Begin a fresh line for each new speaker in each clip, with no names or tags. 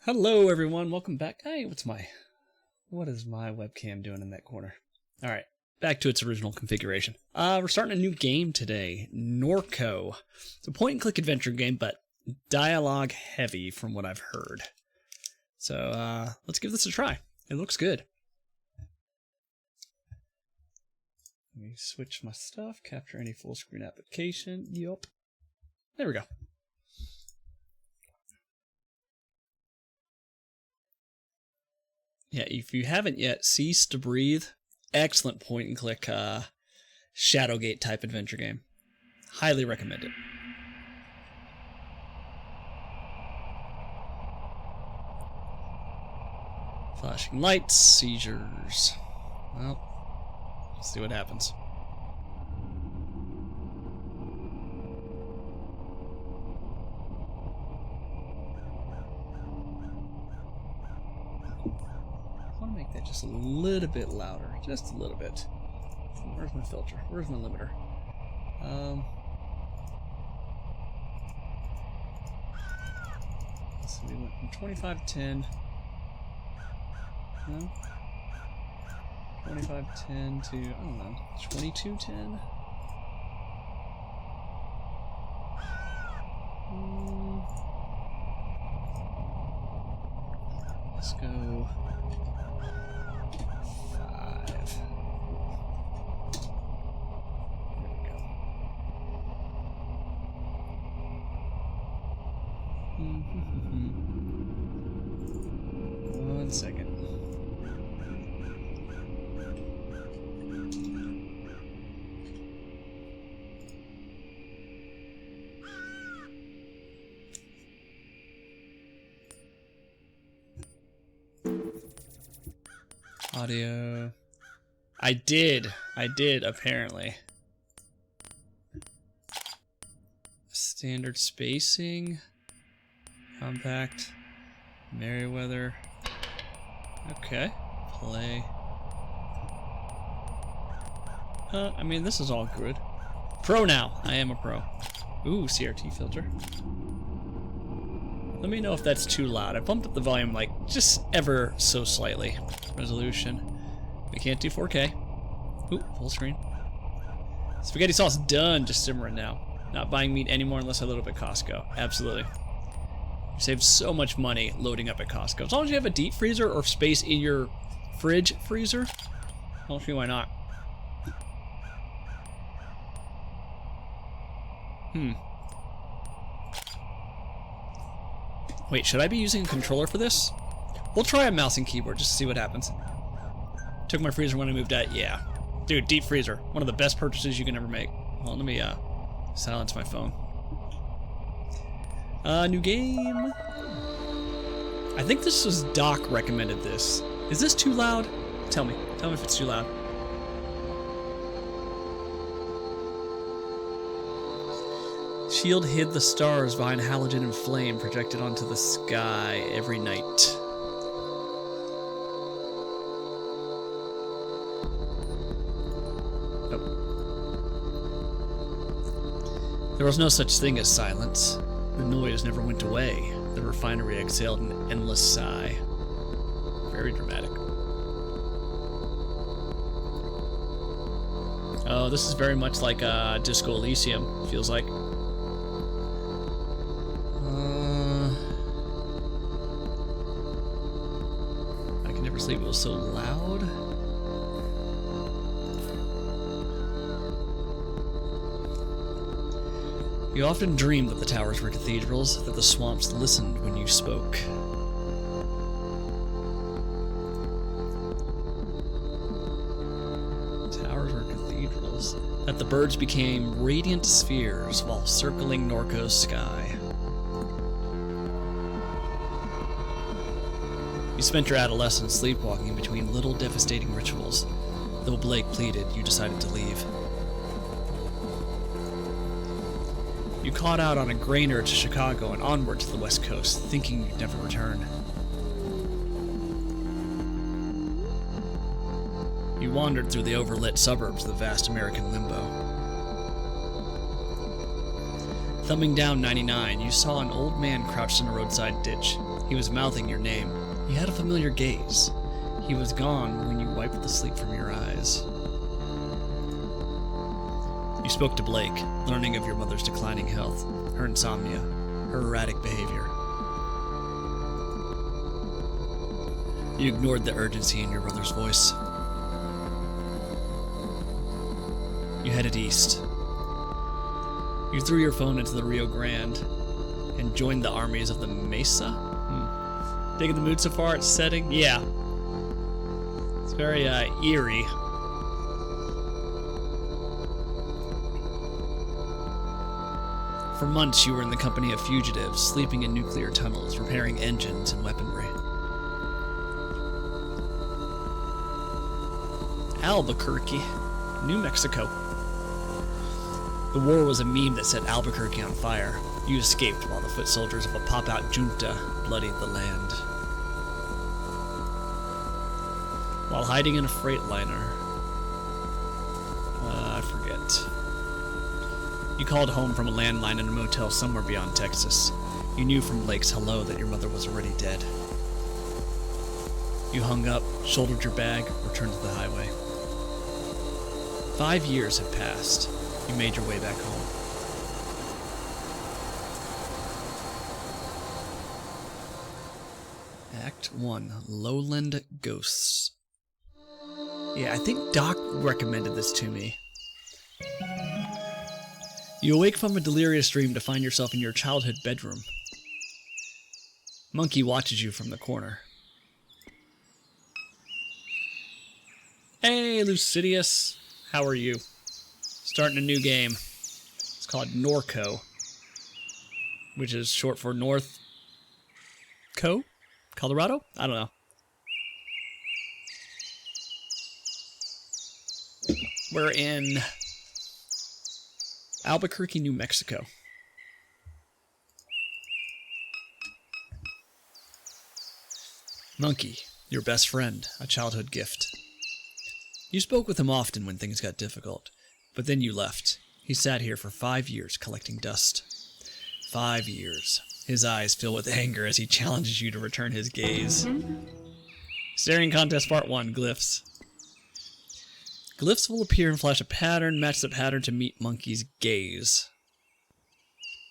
Hello everyone, welcome back. Hey, what is my webcam doing in that corner? Alright, back to its original configuration. We're starting a new game today, NORCO. It's a point-and-click adventure game, but dialogue heavy from what I've heard. So, let's give this a try. It looks good. Let me switch my stuff, capture any full screen application. Yup. There we go. Yeah, if you haven't yet, Cease to Breathe. Excellent point-and-click Shadowgate type adventure game. Highly recommend it. Flashing lights, seizures. Well, let's see what happens. Make that just a little bit louder, just a little bit. Where's my filter? Where's my limiter? Let's see, we went from 25 to 10. No? 25 to 10 to, I don't know, 22 10? Let's go. One second. Audio. I did, apparently. Standard spacing. Compact. Merriweather. Okay. Play. I mean, this is all good. Pro now. I am a pro. Ooh, CRT filter. Let me know if that's too loud. I bumped up the volume like just ever so slightly. Resolution. We can't do 4K. Ooh, full screen. Spaghetti sauce done. Just simmering now. Not buying meat anymore unless I load up at Costco. Absolutely. You save so much money loading up at Costco. As long as you have a deep freezer or space in your fridge freezer, I don't see why not. Wait, should I be using a controller for this? We'll try a mouse and keyboard just to see what happens. Took my freezer when I moved out. Yeah. Dude, deep freezer. One of the best purchases you can ever make. Well, let me silence my phone. New game. I think this was Doc recommended this. Is this too loud? Tell me if it's too loud. Shield hid the stars behind halogen and flame projected onto the sky every night. There was no such thing as silence. The noise never went away. The refinery exhaled an endless sigh. Very dramatic. Oh, this is very much like Disco Elysium, feels like. I can never sleep, it was so loud. You often dreamed that the towers were cathedrals, that the swamps listened when you spoke. Towers were cathedrals. That the birds became radiant spheres while circling Norco's sky. You spent your adolescence sleepwalking between little devastating rituals. Though Blake pleaded, you decided to leave. You caught out on a grainer to Chicago and onward to the West Coast, thinking you'd never return. You wandered through the overlit suburbs of the vast American limbo. Thumbing down 99, you saw an old man crouched in a roadside ditch. He was mouthing your name. He had a familiar gaze. He was gone when you wiped the sleep from your eyes. You spoke to Blake, learning of your mother's declining health, her insomnia, her erratic behavior. You ignored the urgency in your brother's voice. You headed east. You threw your phone into the Rio Grande and joined the armies of the Mesa? Digging the mood so far, it's setting? Yeah. It's very eerie. For months you were in the company of fugitives, sleeping in nuclear tunnels, repairing engines and weaponry. Albuquerque, New Mexico. The war was a meme that set Albuquerque on fire. You escaped while the foot soldiers of a pop-out junta bloodied the land. While hiding in a freight liner. I forget. You called home from a landline in a motel somewhere beyond Texas. You knew from Blake's hello that your mother was already dead. You hung up, shouldered your bag, returned to the highway. 5 years had passed. You made your way back home. Act 1, Lowland Ghosts. Yeah, I think Doc recommended this to me. You awake from a delirious dream to find yourself in your childhood bedroom. Monkey watches you from the corner. Hey, Lucidius. How are you? Starting a new game. It's called NORCO, which is short for North Colorado? I don't know. We're in Albuquerque, New Mexico. Monkey, your best friend, a childhood gift. You spoke with him often when things got difficult, but then you left. He sat here for 5 years collecting dust. 5 years. His eyes fill with anger as he challenges you to return his gaze. Staring Contest Part 1, Glyphs. Glyphs will appear and flash a pattern. Match the pattern to meet Monkey's gaze.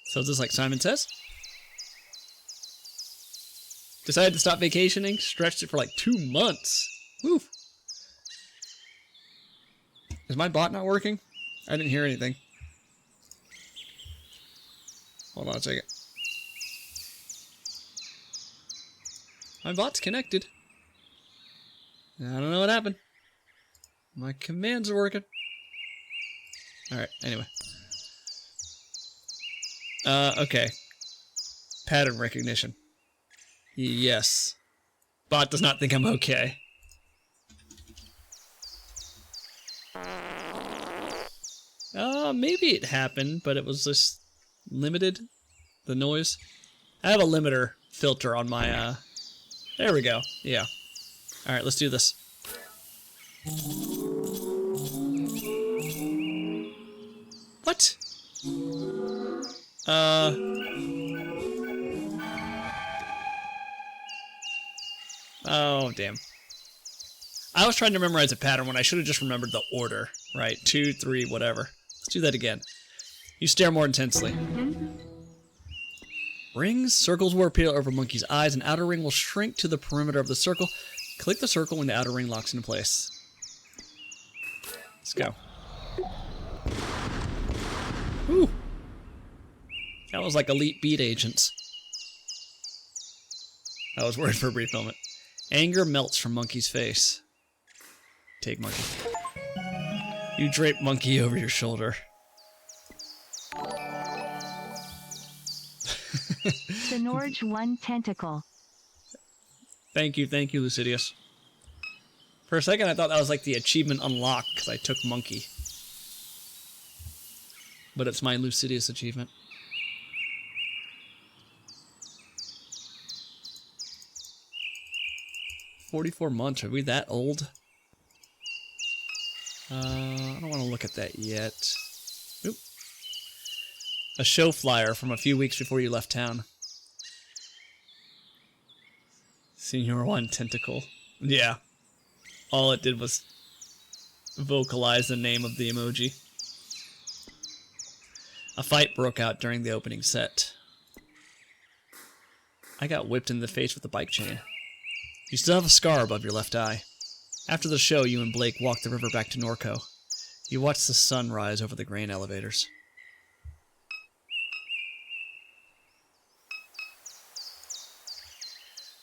So is this like Simon Says? Decided to stop vacationing. Stretched it for like 2 months. Woo. Is my bot not working? I didn't hear anything. Hold on a second. My bot's connected. I don't know what happened. My commands are working. Alright, anyway. Okay. Pattern recognition. Yes. Bot does not think I'm okay. Maybe it happened, but it was just limited. The noise. I have a limiter filter on my, there we go. Yeah. Alright, let's do this. What? Oh, damn. I was trying to memorize a pattern when I should have just remembered the order. Right, 2, 3, whatever. Let's do that again. You stare more intensely. Rings, circles will appear over Monkey's eyes. An outer ring will shrink to the perimeter of the circle. Click the circle when the outer ring locks into place. Let's go. Whew. That was like Elite Beat Agents. I was worried for a brief moment. Anger melts from Monkey's face. Take Monkey. You drape Monkey over your shoulder.
Sonorge 1 tentacle.
Thank you, Lucidius. For a second, I thought that was like the achievement unlocked because I took Monkey. But it's my Lucidius achievement. "44 months. Are we that old? I don't want to look at that yet. Oop. A show flyer from a few weeks before you left town. Senior 1 tentacle. Yeah. All it did was vocalize the name of the emoji. A fight broke out during the opening set. I got whipped in the face with a bike chain. You still have a scar above your left eye. After the show, you and Blake walked the river back to Norco. You watched the sun rise over the grain elevators.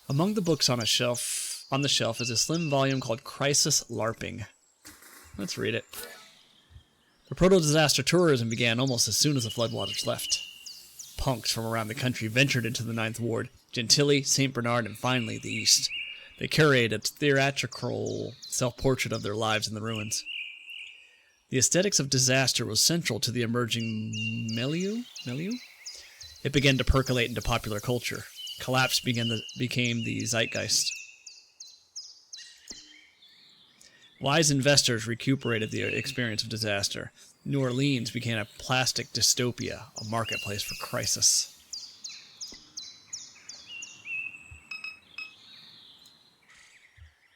Among the books on the shelf is a slim volume called Crisis LARPing. Let's read it. The proto-disaster tourism began almost as soon as the floodwaters left. Punks from around the country ventured into the Ninth Ward, Gentilly, St. Bernard, and finally the East. They curated a theatrical self-portrait of their lives in the ruins. The aesthetics of disaster was central to the emerging milieu? It began to percolate into popular culture. Collapse became the zeitgeist. Wise investors recuperated the experience of disaster. New Orleans became a plastic dystopia, a marketplace for crisis.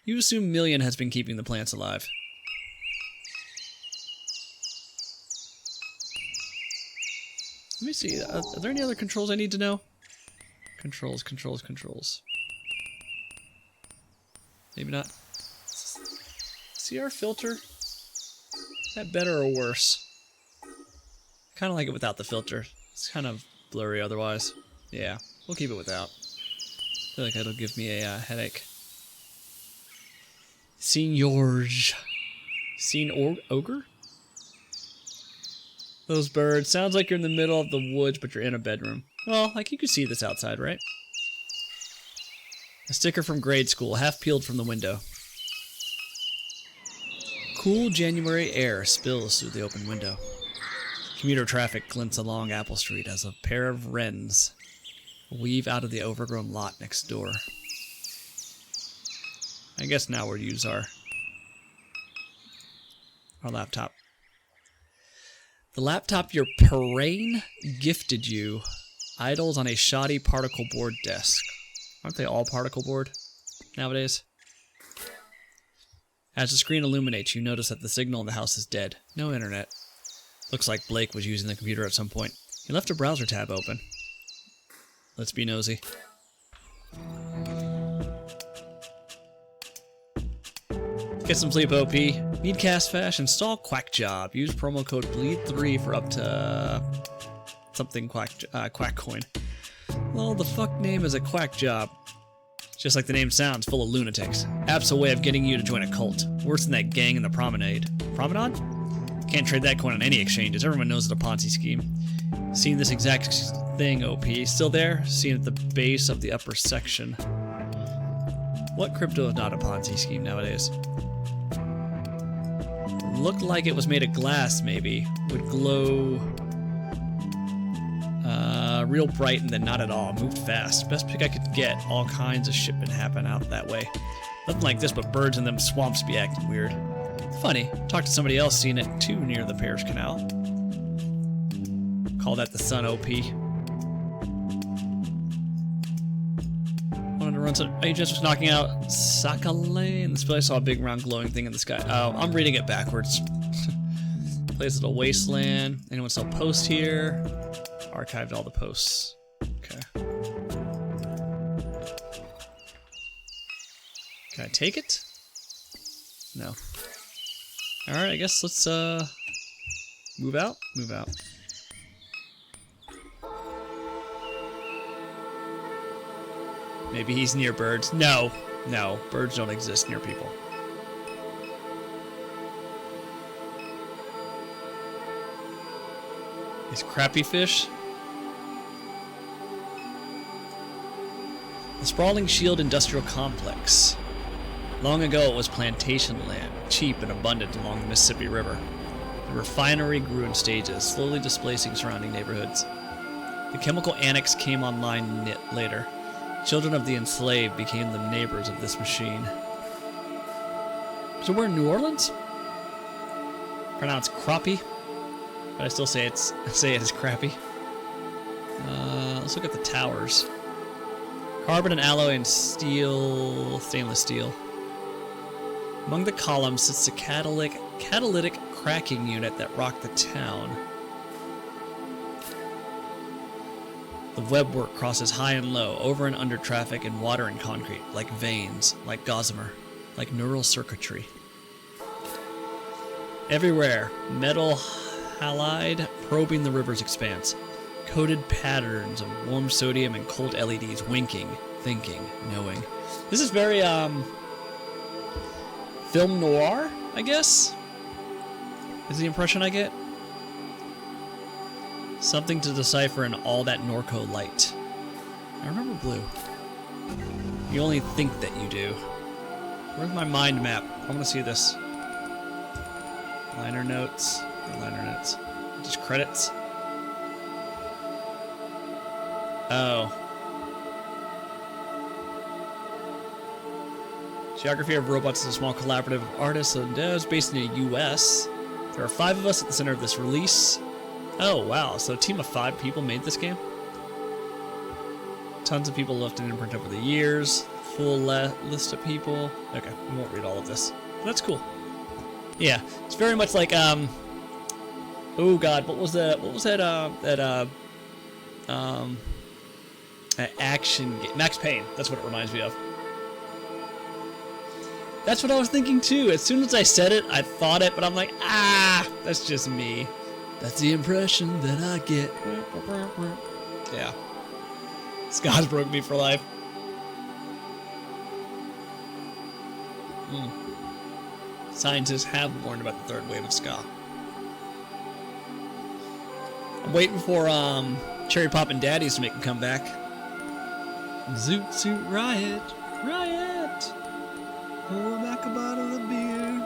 You assume Million has been keeping the plants alive. Let me see. Are there any other controls I need to know? Controls. Maybe not. CR filter? Is that better or worse? Kind of like it without the filter. It's kind of blurry otherwise. Yeah, we'll keep it without. I feel like that'll give me a headache. Ogre? Those birds. Sounds like you're in the middle of the woods, but you're in a bedroom. Well, like you can see this outside, right? A sticker from grade school, half peeled from the window. Cool January air spills through the open window. Commuter traffic glints along Apple Street as a pair of wrens weave out of the overgrown lot next door. I guess now we'll use our laptop. The laptop your parrain gifted you idles on a shoddy particle board desk. Aren't they all particle board nowadays? As the screen illuminates, you notice that the signal in the house is dead. No internet. Looks like Blake was using the computer at some point. He left a browser tab open. Let's be nosy. Get some sleep, OP. Need cast fash, install Quack Job. Use promo code BLEED3 for up to something Quack Coin. Well, the fuck name is a Quack Job. Just like the name sounds, full of lunatics. App's a way of getting you to join a cult. Worse than that gang in the Promenade. Promenade? Can't trade that coin on any exchanges. Everyone knows it's a Ponzi scheme. Seen this exact thing, OP. Still there? Seen at the base of the upper section. What crypto is not a Ponzi scheme nowadays? Looked like it was made of glass, maybe. Would glow real bright and then not at all. Moved fast. Best pick I could get. All kinds of shit been happening out that way. Nothing like this, but birds in them swamps be acting weird. Funny. Talked to somebody else seen it too near the Parish Canal. Call that the sun, OP. Wanted to run some. I just was knocking out Sakale in the display. I saw a big round glowing thing in the sky. Oh, I'm reading it backwards. Place at a wasteland. Anyone still post here? Archived all the posts. Okay. Can I take it? No. Alright, I guess let's move out? Move out. Maybe he's near birds. No. No, birds don't exist near people. These crappy fish. The sprawling Shield Industrial Complex. Long ago it was plantation land, cheap and abundant along the Mississippi River. The refinery grew in stages, slowly displacing surrounding neighborhoods. The chemical annex came online later. Children of the enslaved became the neighbors of this machine. So we're in New Orleans? Pronounced crappie, but I still say it is crappy. Let's look at the towers. Carbon and alloy and steel, stainless steel. Among the columns sits the catalytic cracking unit that rocked the town. The webwork crosses high and low, over and under traffic and water and concrete, like veins, like gossamer, like neural circuitry. Everywhere, metal halide probing the river's expanse. Coded patterns of warm sodium and cold LEDs winking, thinking, knowing. This is very, film noir, I guess? Is the impression I get? Something to decipher in all that NORCO light. I remember blue. You only think that you do. Where's my mind map? I want to see this. Liner notes. Or liner notes. Just credits. Oh. Geography of Robots is a small collaborative of artists and devs based in the US. There are 5 of us at the center of this release. Oh, wow. So a team of 5 people made this game? Tons of people left an imprint over the years. Full list of people. Okay, we won't read all of this. That's cool. Yeah, it's very much like, oh god, what was that action game? Max Payne, that's what it reminds me of. That's what I was thinking too. As soon as I said it, I thought it, but I'm like, that's just me. That's the impression that I get. Yeah. Scott's broke me for life. Scientists have warned about the 3rd wave of ska. I'm waiting for Cherry Poppin' Daddies to make a comeback. Zoot Suit Riot, Riot! Pour back a bottle of beer.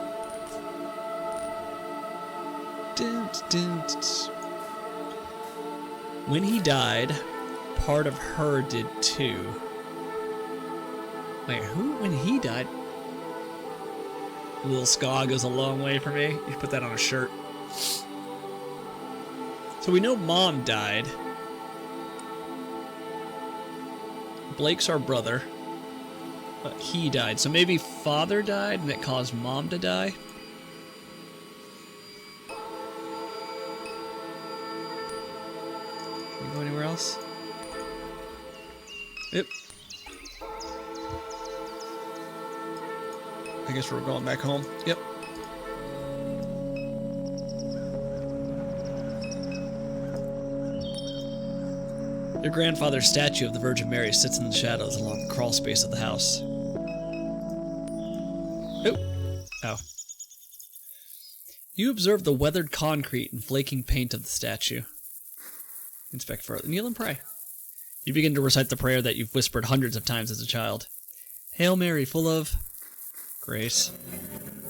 When he died, part of her did too. Wait, who? When he died? Little ska goes a long way for me. You should put that on a shirt. So we know Mom died. Blake's our brother. But he died. So maybe Father died and it caused Mom to die? Can we go anywhere else? Yep. I guess we're going back home. Yep. Their grandfather's statue of the Virgin Mary sits in the shadows along the crawl space of the house. Oop. Oh. You observe the weathered concrete and flaking paint of the statue. Inspect further. Kneel and pray. You begin to recite the prayer that you've whispered hundreds of times as a child. Hail Mary, full of grace.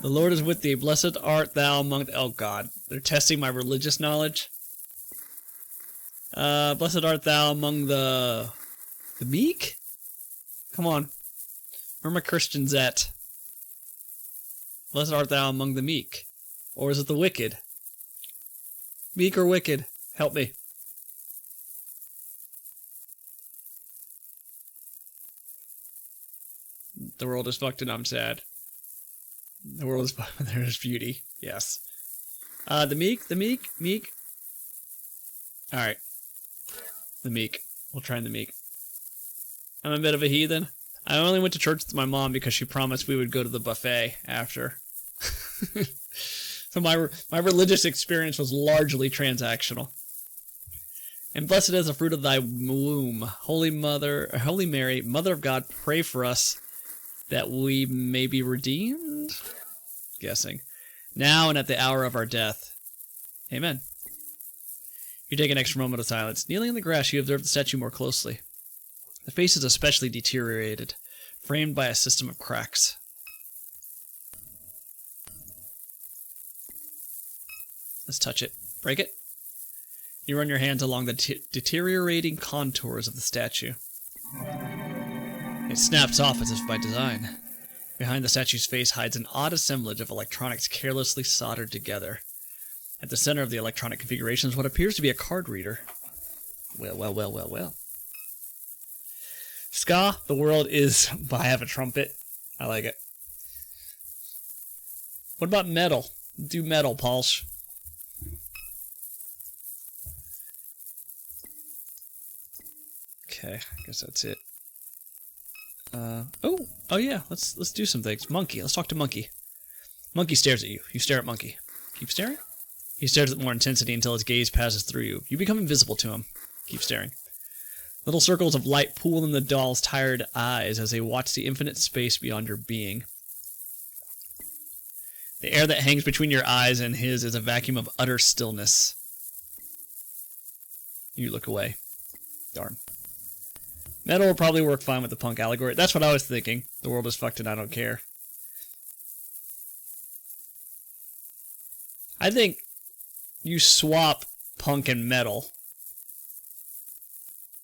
The Lord is with thee. Blessed art thou among... Oh, God. They're testing my religious knowledge. Blessed art thou among the meek? Come on. Where are my Christians at? Blessed art thou among the meek. Or is it the wicked? Meek or wicked? Help me. The world is fucked and I'm sad. The world is fucked and there is beauty. Yes. The meek. Alright. The meek. We'll try the meek. I'm a bit of a heathen. I only went to church with my mom because she promised we would go to the buffet after. So my religious experience was largely transactional. And blessed is the fruit of thy womb. Holy Mary, Mother of God, pray for us that we may be redeemed? Guessing. Now and at the hour of our death. Amen. You take an extra moment of silence. Kneeling in the grass, you observe the statue more closely. The face is especially deteriorated, framed by a system of cracks. Let's touch it. Break it. You run your hands along the deteriorating contours of the statue. It snaps off as if by design. Behind the statue's face hides an odd assemblage of electronics carelessly soldered together. At the center of the electronic configuration is what appears to be a card reader. Well. Ska, the world is... I have a trumpet. I like it. What about metal? Do metal, Paulsh. Okay, I guess that's it. Oh yeah, let's do some things. Monkey, let's talk to Monkey. Monkey stares at you. You stare at Monkey. Keep staring. He stares with more intensity until his gaze passes through you. You become invisible to him. Keep staring. Little circles of light pool in the doll's tired eyes as they watch the infinite space beyond your being. The air that hangs between your eyes and his is a vacuum of utter stillness. You look away. Darn. Metal will probably work fine with the punk allegory. That's what I was thinking. The world is fucked and I don't care. I think you swap punk and metal.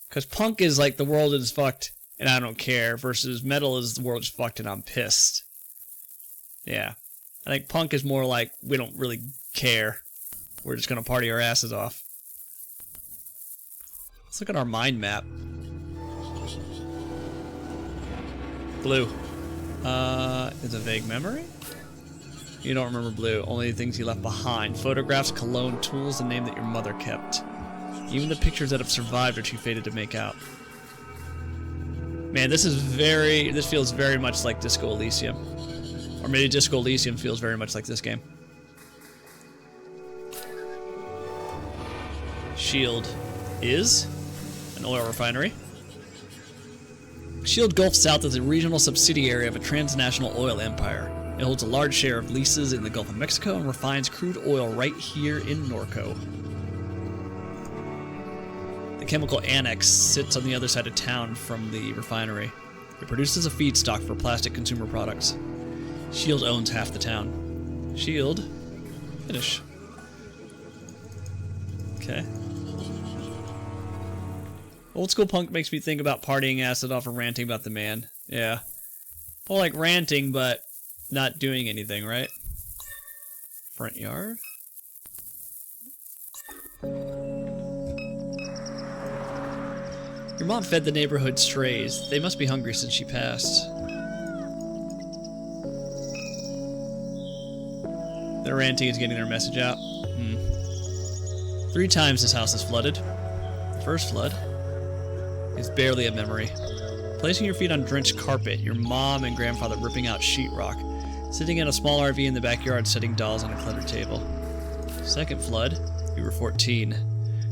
Because punk is like the world is fucked and I don't care, versus metal is the world is fucked and I'm pissed. Yeah. I think punk is more like we don't really care. We're just going to party our asses off. Let's look at our mind map. Blue. Is a vague memory? You don't remember blue. Only the things you left behind. Photographs, cologne, tools, the name that your mother kept. Even the pictures that have survived are too faded to make out. Man, this feels very much like Disco Elysium. Or maybe Disco Elysium feels very much like this game. Shield is an oil refinery. Shield Gulf South is a regional subsidiary of a transnational oil empire. It holds a large share of leases in the Gulf of Mexico and refines crude oil right here in NORCO. The chemical annex sits on the other side of town from the refinery. It produces a feedstock for plastic consumer products. Shield owns half the town. Shield. Finish. Okay. Old school punk makes me think about partying acid off and ranting about the man. Yeah. Well, like ranting, but not doing anything, right? Front yard? Your mom fed the neighborhood strays. They must be hungry since she passed. Their ranting is getting their message out. 3 times this house is flooded. The first flood is barely a memory. Placing your feet on drenched carpet, your mom and grandfather ripping out sheetrock, sitting in a small RV in the backyard setting dolls on a cluttered table. Second flood, you were 14.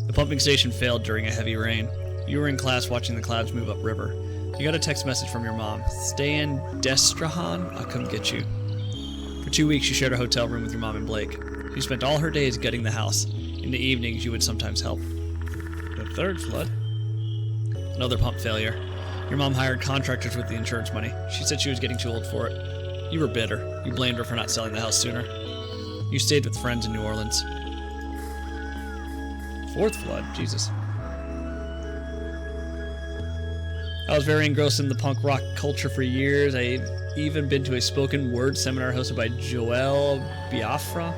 The pumping station failed during a heavy rain. You were in class watching the clouds move upriver. You got a text message from your mom. Stay in Destrahan, I'll come get you. For 2 weeks you shared a hotel room with your mom and Blake. You spent all her days gutting the house. In the evenings you would sometimes help. The third flood, another pump failure. Your mom hired contractors with the insurance money. She said she was getting too old for it. You were bitter. You blamed her for not selling the house sooner. You stayed with friends in New Orleans. Fourth flood? Jesus. I was very engrossed in the punk rock culture for years. I've even been to a spoken word seminar hosted by Joel Biafra.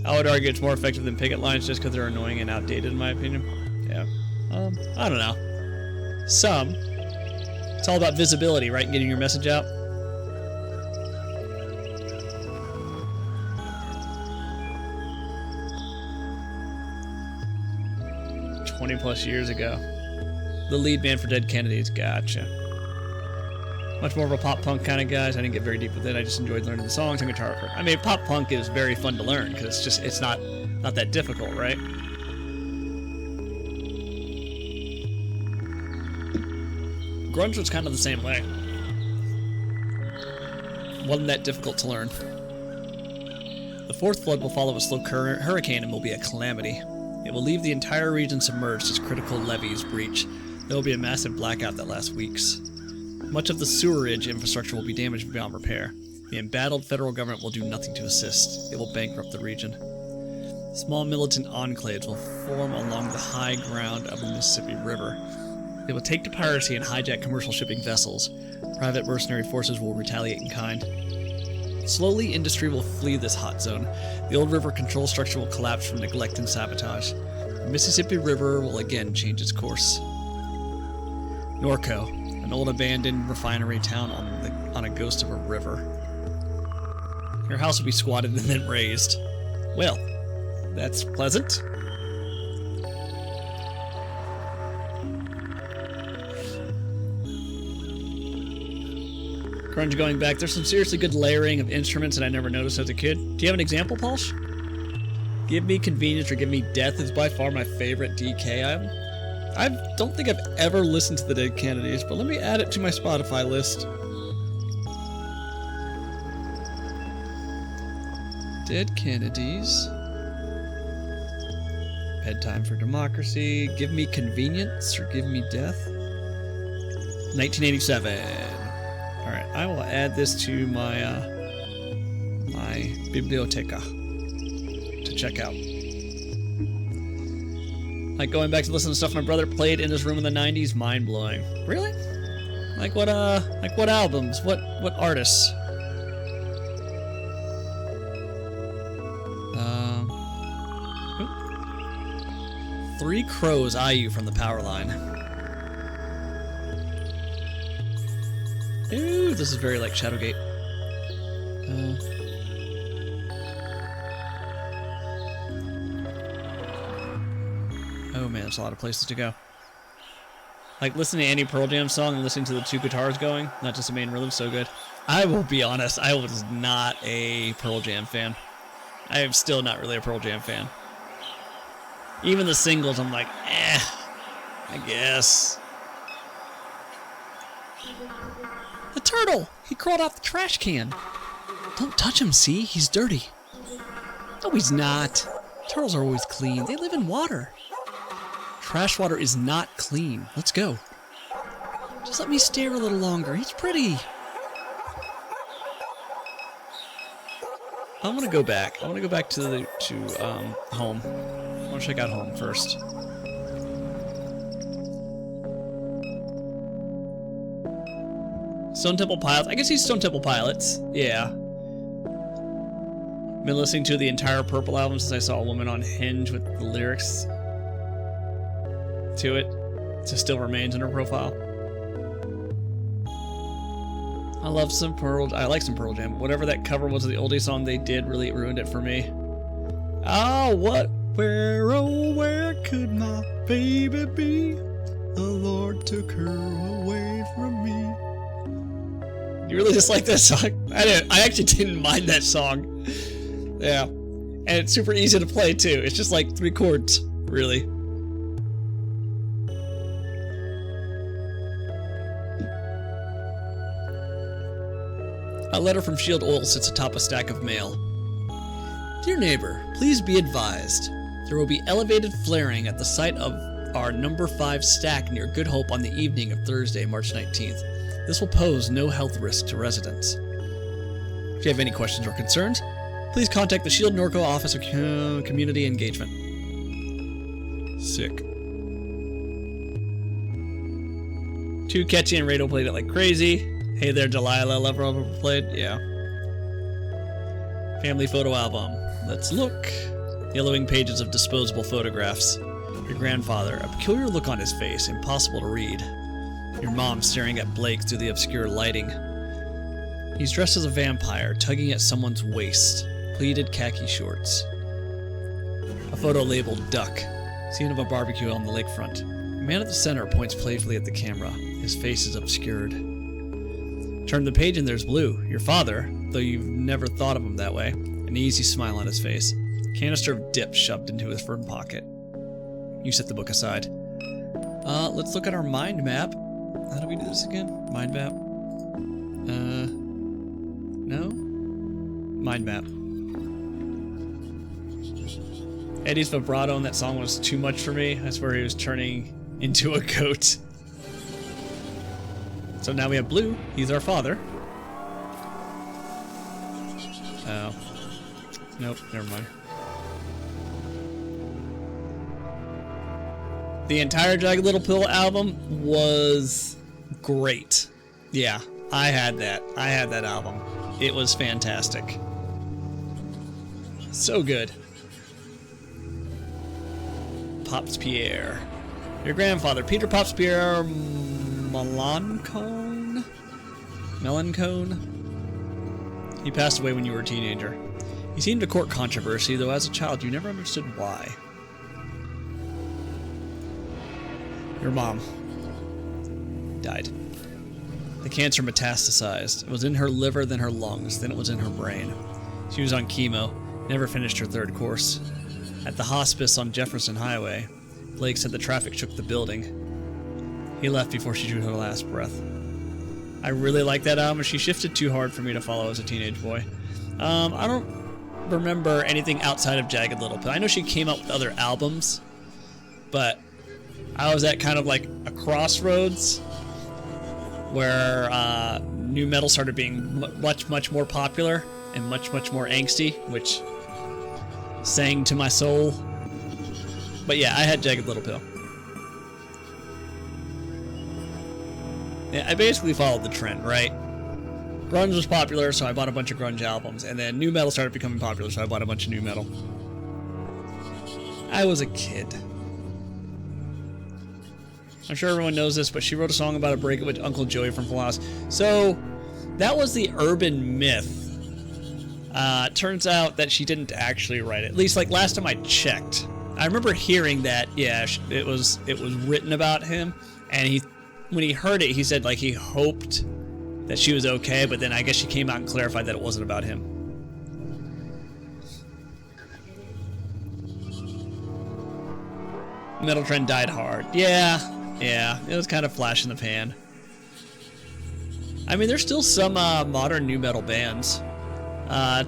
I would argue it's more effective than picket lines just because they're annoying and outdated in my opinion. Yeah. I don't know. Some. It's all about visibility, right? And getting your message out. +20 years ago. The lead man for Dead Kennedys. Gotcha. Much more of a pop punk kind of guys. I didn't get very deep with it. I just enjoyed learning the songs and guitar work. I mean, pop punk is very fun to learn because it's not that difficult, right? Grunge was kind of the same way. Wasn't that difficult to learn. The fourth flood will follow a slow hurricane and will be a calamity. It will leave the entire region submerged as critical levees breach. There will be a massive blackout that lasts weeks. Much of the sewerage infrastructure will be damaged beyond repair. The embattled federal government will do nothing to assist. It will bankrupt the region. Small militant enclaves will form along the high ground of the Mississippi River. They will take to piracy and hijack commercial shipping vessels. Private mercenary forces will retaliate in kind. Slowly, industry will flee this hot zone. The old river control structure will collapse from neglect and sabotage. The Mississippi River will again change its course. NORCO, an old abandoned refinery town on a ghost of a river. Your house will be squatted and then raised. Well, that's pleasant. Grunge going back. There's some seriously good layering of instruments that I never noticed as a kid. Do you have an example, Pulse? Give Me Convenience or Give Me Death is by far my favorite DK album. I don't think I've ever listened to the Dead Kennedys, but let me add it to my Spotify list. Dead Kennedys. Bedtime for Democracy. Give Me Convenience or Give Me Death. 1987. Alright, I will add this to my my biblioteca to check out. Like going back to listen to stuff my brother played in his room in the 90s, mind-blowing. Really? Like what albums? What artists? Three Crows IU from the Power Line. Ooh, this is very like Shadowgate. Oh man, there's a lot of places to go. Like listening to any Pearl Jam song and listening to the two guitars going, not just the main rhythm, so good. I will be honest, I was not a Pearl Jam fan. I am still not really a Pearl Jam fan. Even the singles, I'm like, I guess. The turtle! He crawled off the trash can. Don't touch him, see? He's dirty. No, he's not. Turtles are always clean. They live in water. Trash water is not clean. Let's go. Just let me stare a little longer. He's pretty. I want to go back. I want to go back to home. I want to check out home first. Stone Temple Pilots. I can see Stone Temple Pilots. Yeah. Been listening to the entire Purple album since I saw a woman on Hinge with the lyrics to it. It still remains in her profile. I love some I like some Pearl Jam, but whatever that cover was of the oldie song they did really ruined it for me. Oh, what? Where, oh, where could my baby be? The Lord took her away from me. You really dislike that song? I actually didn't mind that song. Yeah. And it's super easy to play, too. It's just like 3 chords, really. A letter from Shield Oil sits atop a stack of mail. Dear neighbor, please be advised. There will be elevated flaring at the site of our number 5 stack near Good Hope on the evening of Thursday, March 19th. This will pose no health risk to residents. If you have any questions or concerns, please contact the Shield NORCO Office of Community Engagement. Sick. Too catchy and Radio played it like crazy. Hey there, Delilah, ever played? Yeah. Family photo album. Let's look. Yellowing pages of disposable photographs. Your grandfather, a peculiar look on his face, impossible to read. Your mom staring at Blake through the obscure lighting. He's dressed as a vampire, tugging at someone's waist. Pleated khaki shorts. A photo labeled Duck. Scene of a barbecue on the lakefront. The man at the center points playfully at the camera. His face is obscured. Turn the page and there's Blue, your father, though you've never thought of him that way. An easy smile on his face. Canister of dip shoved into his front pocket. You set the book aside. Let's look at our mind map. How do we do this again? Mind map. No? Mind map. Eddie's vibrato in that song was too much for me. That's where he was turning into a goat. So now we have Blue. He's our father. Oh. Nope, never mind. The entire Jagged Little Pill album was great. Yeah, I had that. I had that album. It was fantastic. So good. Pops Pierre. Your grandfather, Peter Pops Pierre Melancone? He passed away when you were a teenager. He seemed to court controversy, though as a child you never understood why. Your mom died. The cancer metastasized. It was in her liver, then her lungs, then it was in her brain. She was on chemo, never finished her 3rd course. At the hospice on Jefferson Highway, Blake said the traffic shook the building. He left before she drew her last breath. I really like that album. She shifted too hard for me to follow as a teenage boy. I don't remember anything outside of Jagged Little Pill. I know she came out with other albums, but I was at kind of like a crossroads where new metal started being much more popular and much more angsty, which sang to my soul. But yeah, I had Jagged Little Pill. Yeah, I basically followed the trend, right? Grunge was popular, so I bought a bunch of grunge albums, and then new metal started becoming popular, so I bought a bunch of new metal. I was a kid. I'm sure everyone knows this, but she wrote a song about a breakup with Uncle Joey from Full House. So, that was the urban myth. Turns out that she didn't actually write it. At least, like, last time I checked. I remember hearing that, yeah, it was written about him, and when he heard it, he said, like, he hoped that she was okay, but then I guess she came out and clarified that it wasn't about him. Metal trend died hard. Yeah, it was kind of flash in the pan. I mean, there's still some modern new metal bands.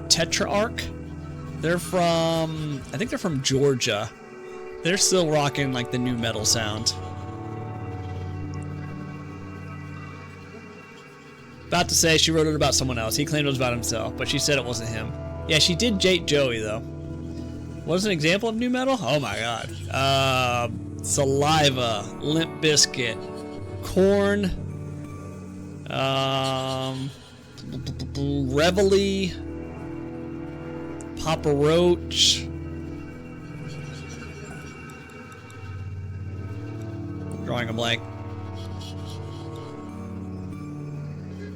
Tetrarch, I think they're from Georgia. They're still rocking like the new metal sound. About to say she wrote it about someone else. He claimed it was about himself, but she said it wasn't him. Yeah, she did date Joey though. What was an example of new metal? Oh my god. Saliva, Limp Bizkit, Korn, Reveille, Papa Roach. Drawing a blank.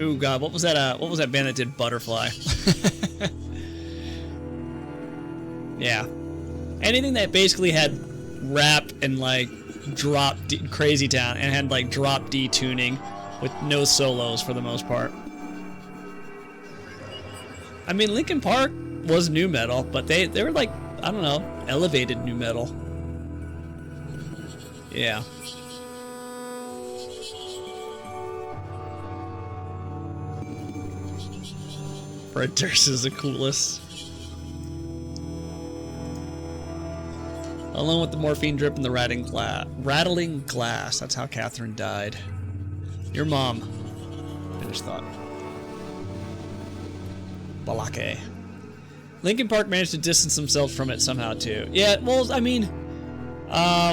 Ooh god, what was that band that did Butterfly? Yeah. Anything that basically had rap and like drop D, Crazy Town, and had like drop D tuning with no solos for the most part. I mean, Linkin Park was new metal, but they were like, I don't know, elevated new metal. Yeah. Fred Durst is the coolest. Alone with the morphine drip and the rattling glass. That's how Catherine died. Your mom. Finished thought. Balake. Linkin Park managed to distance themselves from it somehow too. Yeah, well, I mean, I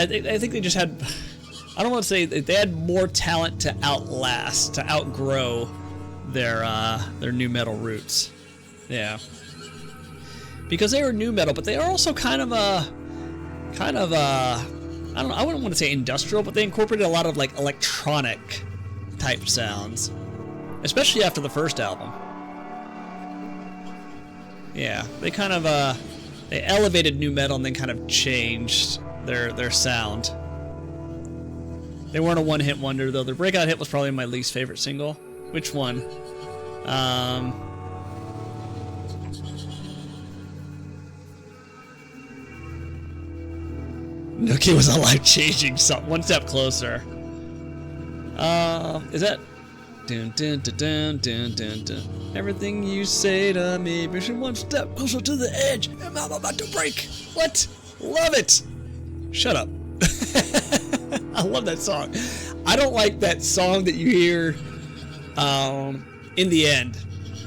think they just had, I don't want to say they had more talent to outlast, to outgrow their new metal roots. Yeah. Because they were new metal, but they are also kind of I don't know, I wouldn't want to say industrial, but they incorporated a lot of like electronic type sounds, especially after the first album. Yeah, they kind of they elevated new metal and then kind of changed their sound. They weren't a one-hit wonder though. Their breakout hit was probably my least favorite single. Which one? Nookie was a life-changing song. One step closer. Is that? Dun, dun, dun, dun, dun, dun, dun. Everything you say to me brings me one step closer to the edge, and I'm about to break. What? Love it. Shut up. I love that song. I don't like that song that you hear. In the end.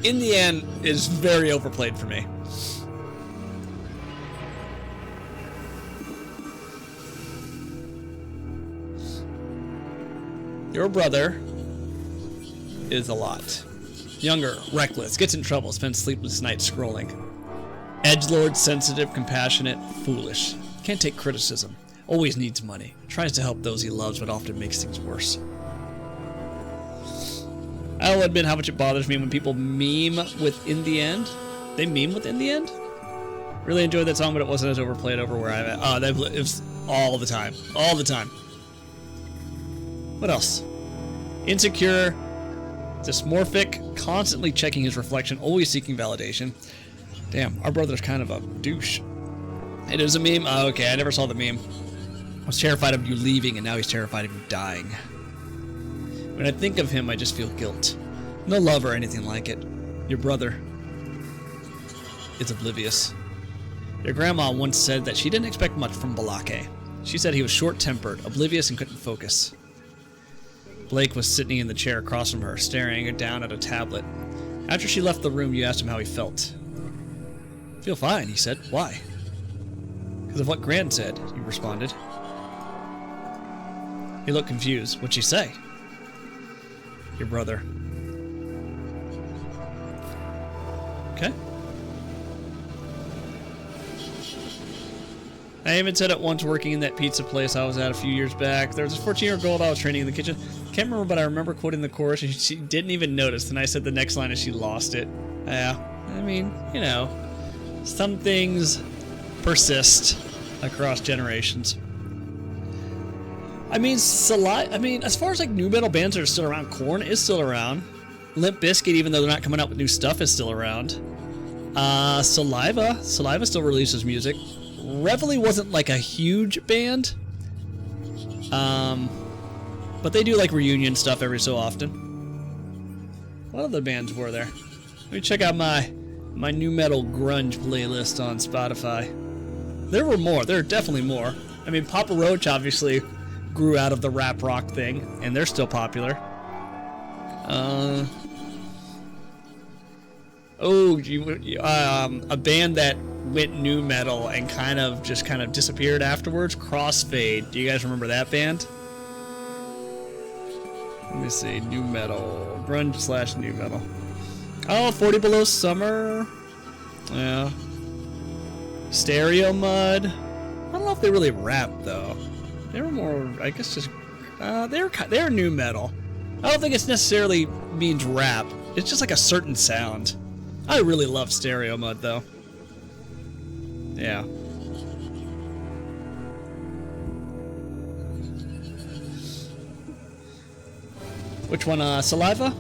In the end is very overplayed for me. Your brother is a lot. Younger, reckless, gets in trouble, spends sleepless nights scrolling. Edgelord, sensitive, compassionate, foolish. Can't take criticism. Always needs money. Tries to help those he loves, but often makes things worse. I'll admit how much it bothers me when people meme with In the End. They meme with In the End? Really enjoyed that song, but it wasn't as overplayed over where I'm at. Oh, it was all the time. All the time. What else? Insecure, dysmorphic, constantly checking his reflection, always seeking validation. Damn, our brother's kind of a douche. It is a meme? Oh, okay, I never saw the meme. I was terrified of you leaving, and now he's terrified of you dying. When I think of him, I just feel guilt. No love or anything like it. Your brother is oblivious. Your grandma once said that she didn't expect much from Balake. She said he was short-tempered, oblivious, and couldn't focus. Blake was sitting in the chair across from her, staring down at a tablet. After she left the room, you asked him how he felt. Feel fine, he said. Why? Because of what Gran said, you responded. He looked confused. What'd she say? Your brother. Okay. I even said it once working in that pizza place I was at a few years back. There was a 14-year-old girl I was training in the kitchen. Can't remember, but I remember quoting the chorus, and she didn't even notice. And I said the next line, and she lost it. Yeah, I mean, you know, some things persist across generations. I mean, as far as like new metal bands that are still around, Korn is still around. Limp Bizkit, even though they're not coming out with new stuff, is still around. Saliva still releases music. Reveille wasn't like a huge band, but they do like reunion stuff every so often. What other bands were there? Let me check out my new metal grunge playlist on Spotify. There were more. There are definitely more. I mean, Papa Roach obviously grew out of the rap rock thing, and they're still popular. A band that went new metal and kind of disappeared afterwards. Crossfade. Do you guys remember that band? Let me see. New metal. Grunge / new metal. Oh, 40 Below Summer. Yeah. Stereo Mud. I don't know if they really rap though. They were more, I guess, just they're new metal. I don't think it's necessarily means rap. It's just like a certain sound. I really love Stereo Mud though. Yeah. Which one? Saliva?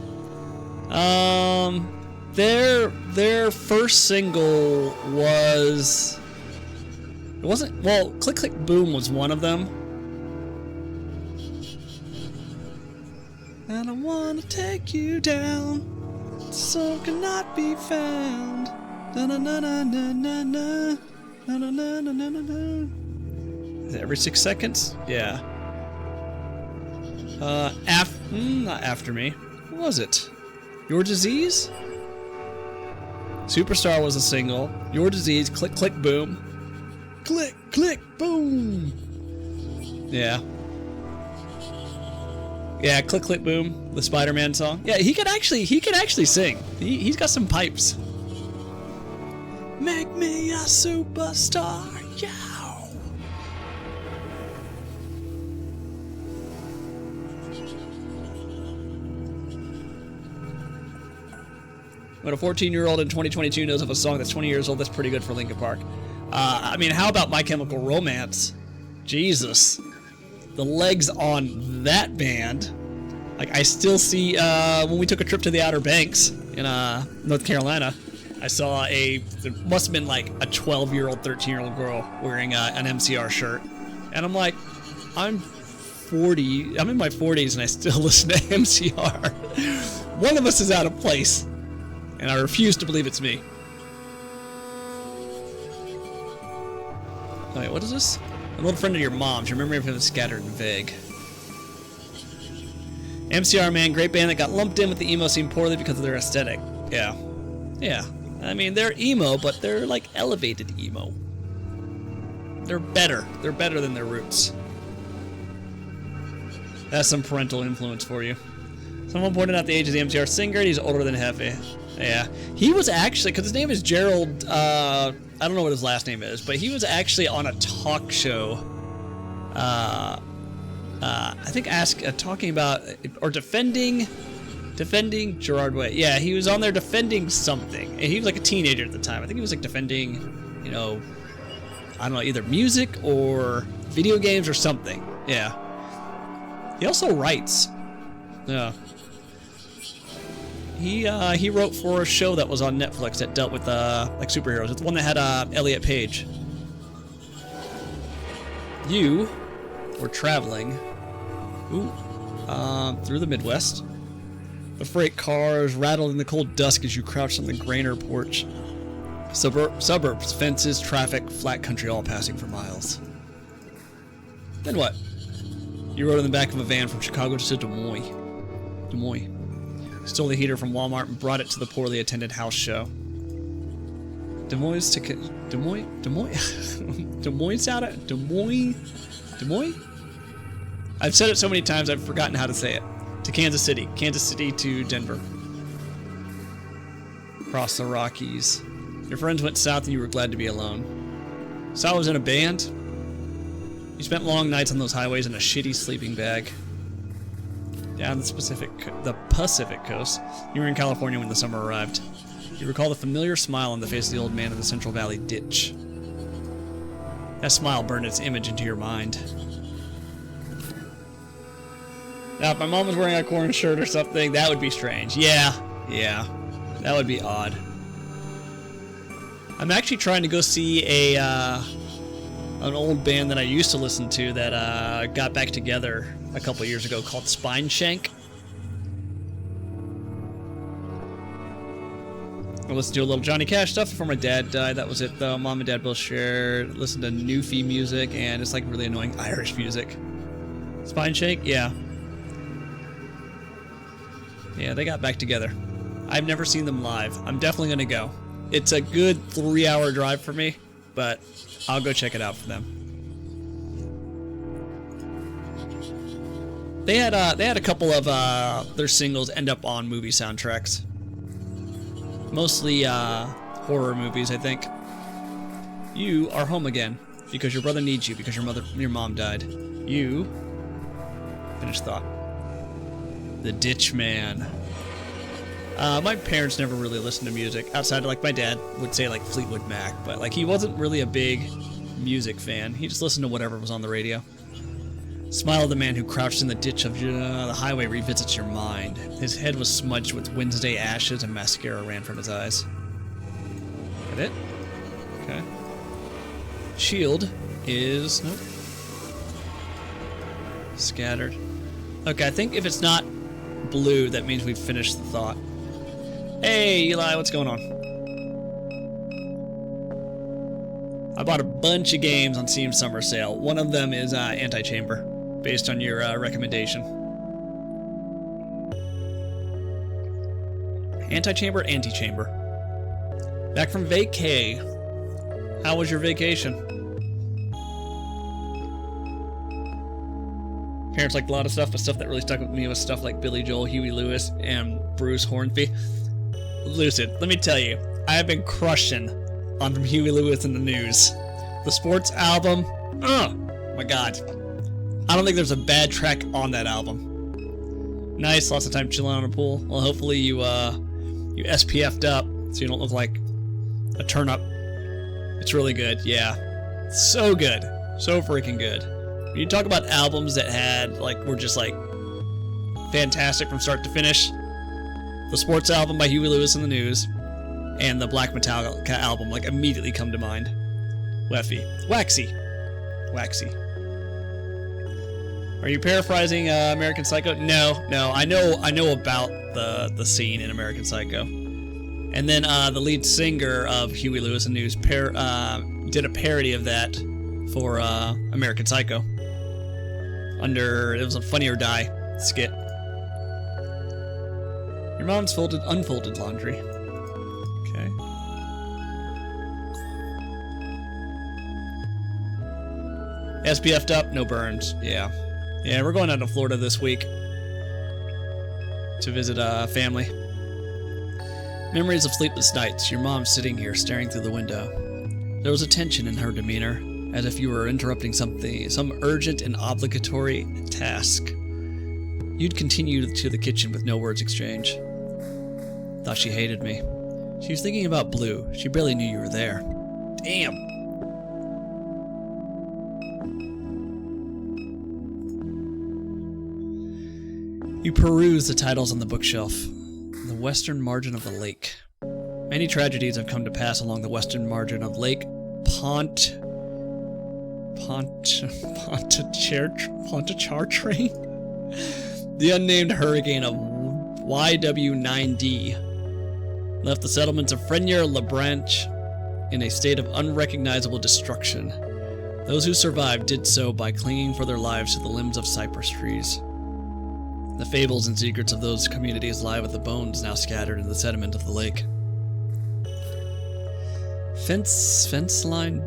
Their first single was. It wasn't. Well, Click Click Boom was one of them. And I wanna take you down, so cannot be found. Na na na na na na na na na na na na na. Is it every 6 seconds? Yeah. Not After Me. What was it? Your Disease? Superstar was a single. Your Disease, Click Click Boom. Click Click Boom. Yeah. Yeah, Click Click Boom, the Spider-Man song. Yeah, he could actually sing. He's got some pipes. Make me a superstar, yow. When a 14-year-old in 2022 knows of a song that's 20 years old, that's pretty good for Linkin Park. I mean, how about My Chemical Romance? Jesus. The legs on that band. Like, I still see, when we took a trip to the Outer Banks in North Carolina, I saw it must have been like a 12-year-old, 13-year-old girl wearing an MCR shirt. And I'm like, I'm in my 40s and I still listen to MCR. One of us is out of place. And I refuse to believe it's me. Wait, what is this? An old friend of your mom's. Your memory of him is scattered and vague. MCR, man, great band that got lumped in with the emo scene poorly because of their aesthetic. Yeah. Yeah. I mean, they're emo, but they're like elevated emo. They're better. They're better than their roots. That's some parental influence for you. Someone pointed out the age of the MCR singer. He's older than Hefe. Yeah. He was actually, because his name is Gerald, I don't know what his last name is, but he was actually on a talk show. I think talking about, or defending Gerard Way. Yeah, he was on there defending something. And he was like a teenager at the time. I think he was like defending, you know, I don't know, either music or video games or something. Yeah. He also writes. Yeah. He wrote for a show that was on Netflix that dealt with like superheroes. It's the one that had Elliot Page. You were traveling, through the Midwest. The freight cars rattled in the cold dusk as you crouched on the Grainer porch. Suburbs, fences, traffic, flat country, all passing for miles. Then what? You rode in the back of a van from Chicago to Des Moines. Stole the heater from Walmart and brought it to the poorly attended house show. Des Moines? I've said it so many times I've forgotten how to say it. To Kansas City to Denver. Across the Rockies. Your friends went south and you were glad to be alone. Sal was in a band. You spent long nights on those highways in a shitty sleeping bag. Down the Pacific coast, you were in California when the summer arrived. You recall the familiar smile on the face of the old man in the Central Valley ditch. That smile burned its image into your mind. Now, if my mom was wearing a corn shirt or something, that would be strange. Yeah, that would be odd. I'm actually trying to go see an old band that I used to listen to that got back together a couple years ago called Spine Shank. I listened to a little Johnny Cash stuff before my dad died. That was it though. Mom and dad both shared. Listened to Newfie music and it's like really annoying Irish music. Spine Shank, yeah. Yeah, they got back together. I've never seen them live. I'm definitely gonna go. It's a good 3-hour drive for me, but I'll go check it out for them. They had a couple of their singles end up on movie soundtracks. Mostly horror movies, I think. You are home again because your brother needs you because your mom died. You finish thought. The Ditch Man. My parents never really listened to music outside of, like, my dad would say like Fleetwood Mac, but like he wasn't really a big music fan. He just listened to whatever was on the radio. Smile of the man who crouched in the ditch of the highway revisits your mind. His head was smudged with Wednesday ashes and mascara ran from his eyes. That it? Okay. Shield is... Nope. Scattered. Okay, I think if it's not blue, that means we've finished the thought. Hey, Eli, what's going on? I bought a bunch of games on Steam Summer Sale. One of them is Anti-Chamber, based on your recommendation. Anti-Chamber, Anti-Chamber. Back from vacay. How was your vacation? Parents liked a lot of stuff, but stuff that really stuck with me was stuff like Billy Joel, Huey Lewis, and Bruce Hornsby. Lucid, let me tell you, I have been crushing on From Huey Lewis in the News. The sports album, my god. I don't think there's a bad track on that album. Nice, lots of time chilling on a pool. Well, hopefully you SPF'd up so you don't look like a turnip. It's really good, yeah. So good. So freaking good. When you talk about albums that were just like fantastic from start to finish, the sports album by Huey Lewis and the News and the Black Metallica album like immediately come to mind. Waxy. Are you paraphrasing American Psycho? No. I know about the scene in American Psycho. And then the lead singer of Huey Lewis and News did a parody of that for American Psycho. It was a Funny or Die skit. Your mom's unfolded laundry. Okay. SPF'd up, no burns. Yeah, we're going out to Florida this week. to visit family. Memories of sleepless nights, your mom sitting here staring through the window. There was a tension in her demeanor, as if you were interrupting something, some urgent and obligatory task. You'd continue to the kitchen with no words exchanged. Thought she hated me. She was thinking about Blue. She barely knew you were there. Damn! You peruse the titles on the bookshelf. The western margin of the lake. Many tragedies have come to pass along the western margin of Lake Pontchartrain. The unnamed hurricane of YW9D left the settlements of Frenier LaBranche in a state of unrecognizable destruction. Those who survived did so by clinging for their lives to the limbs of cypress trees. The fables and secrets of those communities lie with the bones now scattered in the sediment of the lake. Fence line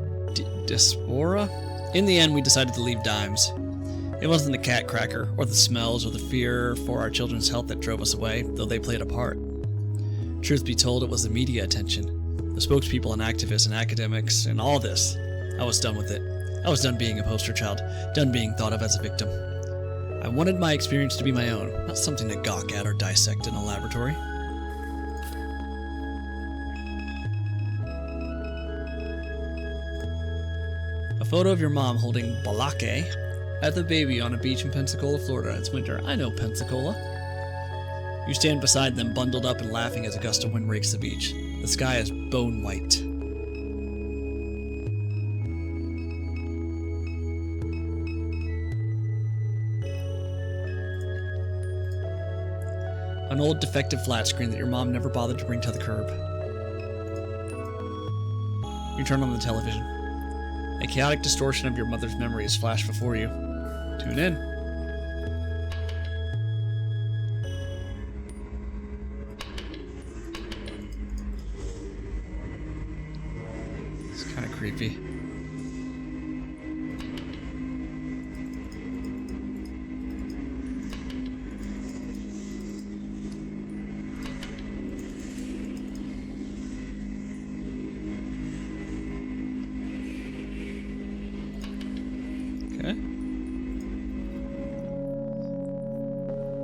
diaspora? In the end, we decided to leave Dimes. It wasn't the cat cracker, or the smells, or the fear for our children's health that drove us away, though they played a part. Truth be told, it was the media attention, the spokespeople and activists and academics, and all this. I was done with it. I was done being a poster child, done being thought of as a victim. I wanted my experience to be my own, not something to gawk at or dissect in a laboratory. A photo of your mom holding Balake at the baby on a beach in Pensacola, Florida. It's winter. I know Pensacola. You stand beside them, bundled up and laughing as a gust of wind rakes the beach. The sky is bone white. An old defective flat screen that your mom never bothered to bring to the curb. You turn on the television. A chaotic distortion of your mother's memories flash before you. Tune in. It's kind of creepy.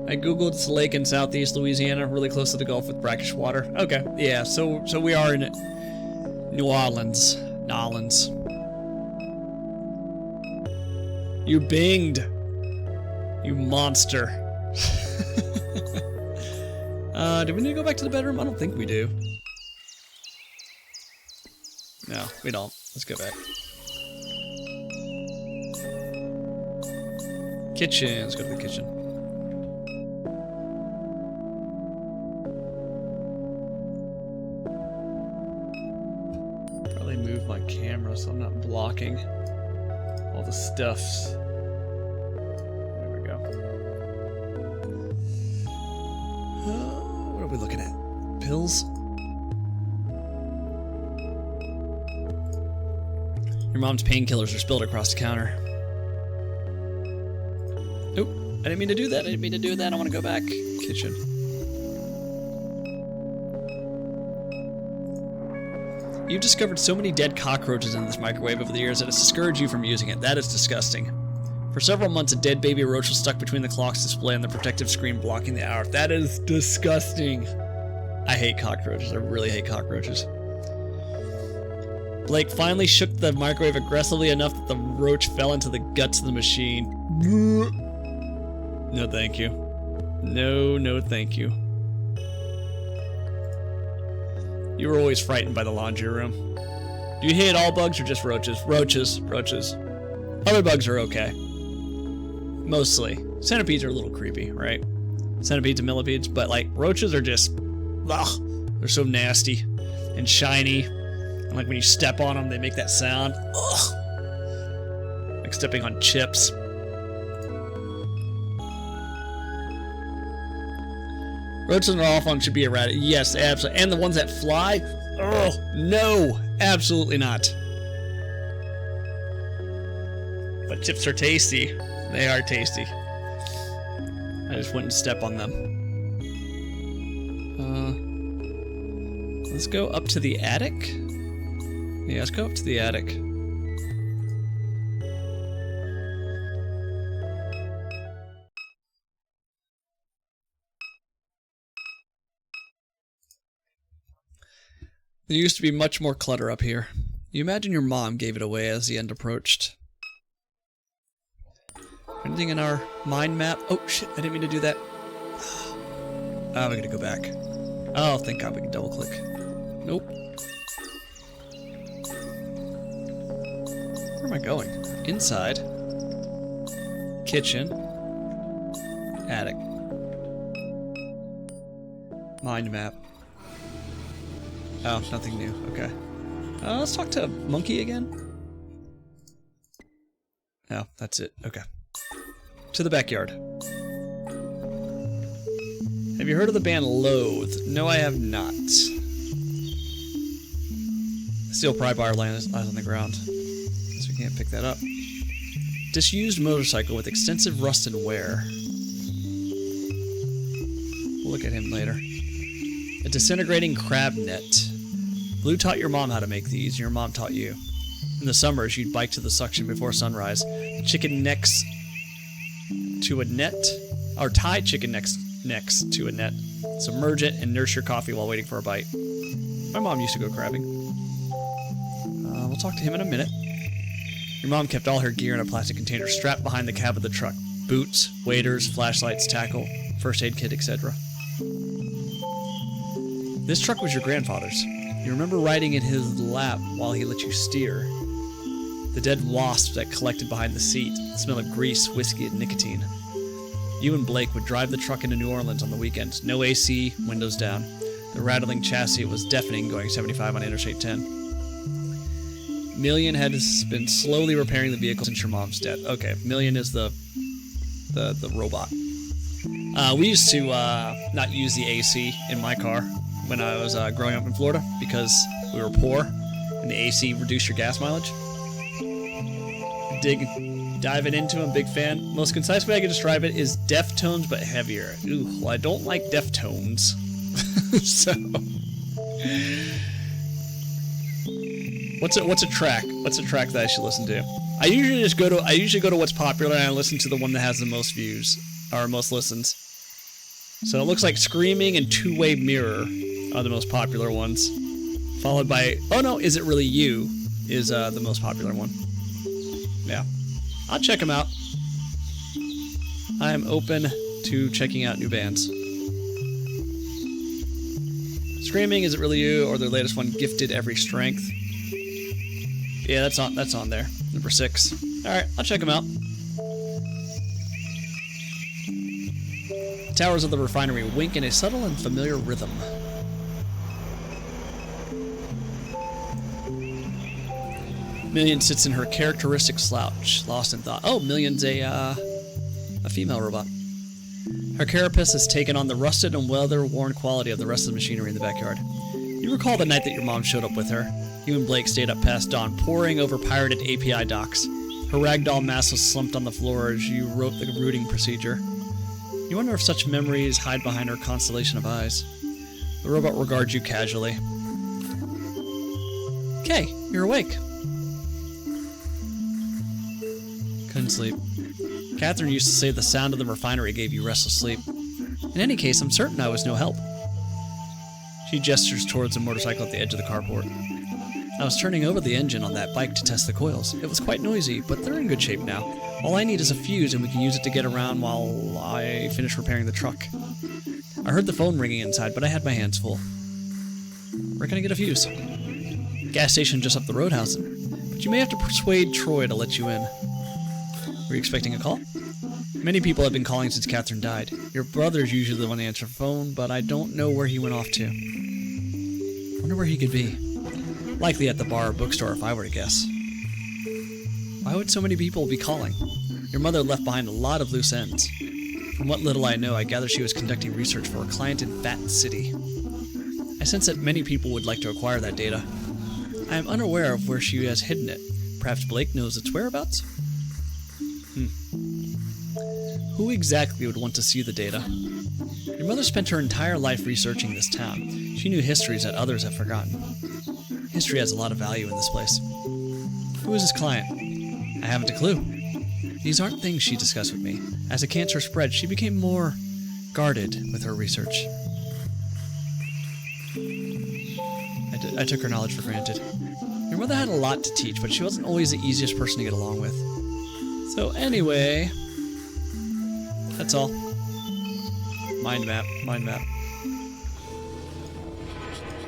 I googled, it's a lake in southeast Louisiana, really close to the Gulf with brackish water. Okay, yeah, so we are in New Orleans. You binged. You monster. Do we need to go back to the bedroom? I don't think we do. No, we don't. Let's go back. Kitchen. Let's go to the kitchen. Move my camera so I'm not blocking all the stuffs. There we go. What are we looking at? Pills? Your mom's painkillers are spilled across the counter. Oop, I didn't mean to do that. I want to go back. Kitchen. You've discovered so many dead cockroaches in this microwave over the years that it's discouraged you from using it. That is disgusting. For several months, a dead baby roach was stuck between the clock's display and the protective screen blocking the hour. That is disgusting. I hate cockroaches. I really hate cockroaches. Blake finally shook the microwave aggressively enough that the roach fell into the guts of the machine. No, thank you. No, thank you. You were always frightened by the laundry room. Do you hate all bugs or just roaches? Roaches. Other bugs are okay. Mostly. Centipedes are a little creepy, right? Centipedes and millipedes, but like roaches are just, ugh, they're so nasty and shiny. And like when you step on them, they make that sound. Ugh. Like stepping on chips. Roaches and all fun should be eradicated. Yes, absolutely. And the ones that fly? Oh, no. Absolutely not. But chips are tasty. They are tasty. I just wouldn't step on them. Let's go up to the attic. Yeah, let's go up to the attic. There used to be much more clutter up here. You imagine your mom gave it away as the end approached. Anything in our mind map? Oh shit, I didn't mean to do that. Oh, we gotta go back. Oh, thank God we can double click. Nope. Where am I going? Inside. Kitchen. Attic. Mind map. Oh, nothing new. Okay. Let's talk to Monkey again. Oh, that's it. Okay. To the backyard. Have you heard of the band Loathe? No, I have not. Steel pry bar lies on the ground. Guess we can't pick that up. Disused motorcycle with extensive rust and wear. We'll look at him later. A disintegrating crab net. Blue taught your mom how to make these, and your mom taught you. In the summers, you'd bike to the suction before sunrise. Chicken necks to a net, or tie chicken necks to a net. Submerge it and nurse your coffee while waiting for a bite. My mom used to go crabbing. We'll talk to him in a minute. Your mom kept all her gear in a plastic container strapped behind the cab of the truck. Boots, waders, flashlights, tackle, first aid kit, etc. This truck was your grandfather's. You remember riding in his lap while he let you steer. The dead wasps that collected behind the seat, the smell of grease, whiskey, and nicotine. You and Blake would drive the truck into New Orleans on the weekends. No AC, windows down. The rattling chassis was deafening going 75 on Interstate 10. Million had been slowly repairing the vehicle since your mom's death. Okay, Million is the robot. We used to not use the AC in my car when I was growing up in Florida because we were poor and the AC reduced your gas mileage. Diving into him, big fan. Most concise way I can describe it is Deftones but heavier. Ooh, well, I don't like Deftones. So, what's a track? What's a track that I should listen to? I usually go to what's popular and I listen to the one that has the most views or most listens. So it looks like Screaming and Two-Way Mirror are the most popular ones, followed by Oh No, Is It Really You is the most popular one. Yeah, I'll check them out. I am open to checking out new bands. Screaming, Is It Really You, or their latest one, Gifted Every Strength. Yeah, that's on there. Number 6. All right, I'll check them out. Towers of the refinery wink in a subtle and familiar rhythm. Million sits in her characteristic slouch, lost in thought. Oh, Million's a female robot. Her carapace has taken on the rusted and weather-worn quality of the rest of the machinery in the backyard. You recall the night that your mom showed up with her. You and Blake stayed up past dawn, poring over pirated API docs. Her ragdoll mass was slumped on the floor as you wrote the routing procedure. You wonder if such memories hide behind her constellation of eyes. The robot regards you casually. Okay, you're awake. Couldn't sleep. Catherine used to say the sound of the refinery gave you restless sleep. In any case, I'm certain I was no help. She gestures towards a motorcycle at the edge of the carport. I was turning over the engine on that bike to test the coils. It was quite noisy, but they're in good shape now. All I need is a fuse and we can use it to get around while I finish repairing the truck. I heard the phone ringing inside, but I had my hands full. Where can I get a fuse? Gas station just up the roadhouse, but you may have to persuade Troy to let you in. Were you expecting a call? Many people have been calling since Catherine died. Your brother's usually the one to answer the phone, but I don't know where he went off to. Wonder where he could be. Likely at the bar or bookstore if I were to guess. Why would so many people be calling? Your mother left behind a lot of loose ends. From what little I know, I gather she was conducting research for a client in Fat City. I sense that many people would like to acquire that data. I am unaware of where she has hidden it. Perhaps Blake knows its whereabouts? Who exactly would want to see the data? Your mother spent her entire life researching this town. She knew histories that others have forgotten. History has a lot of value in this place. Who is this client? I haven't a clue. These aren't things she discussed with me. As the cancer spread, she became more guarded with her research. I took her knowledge for granted. Your mother had a lot to teach, but she wasn't always the easiest person to get along with. So anyway, that's all. Mind map, mind map.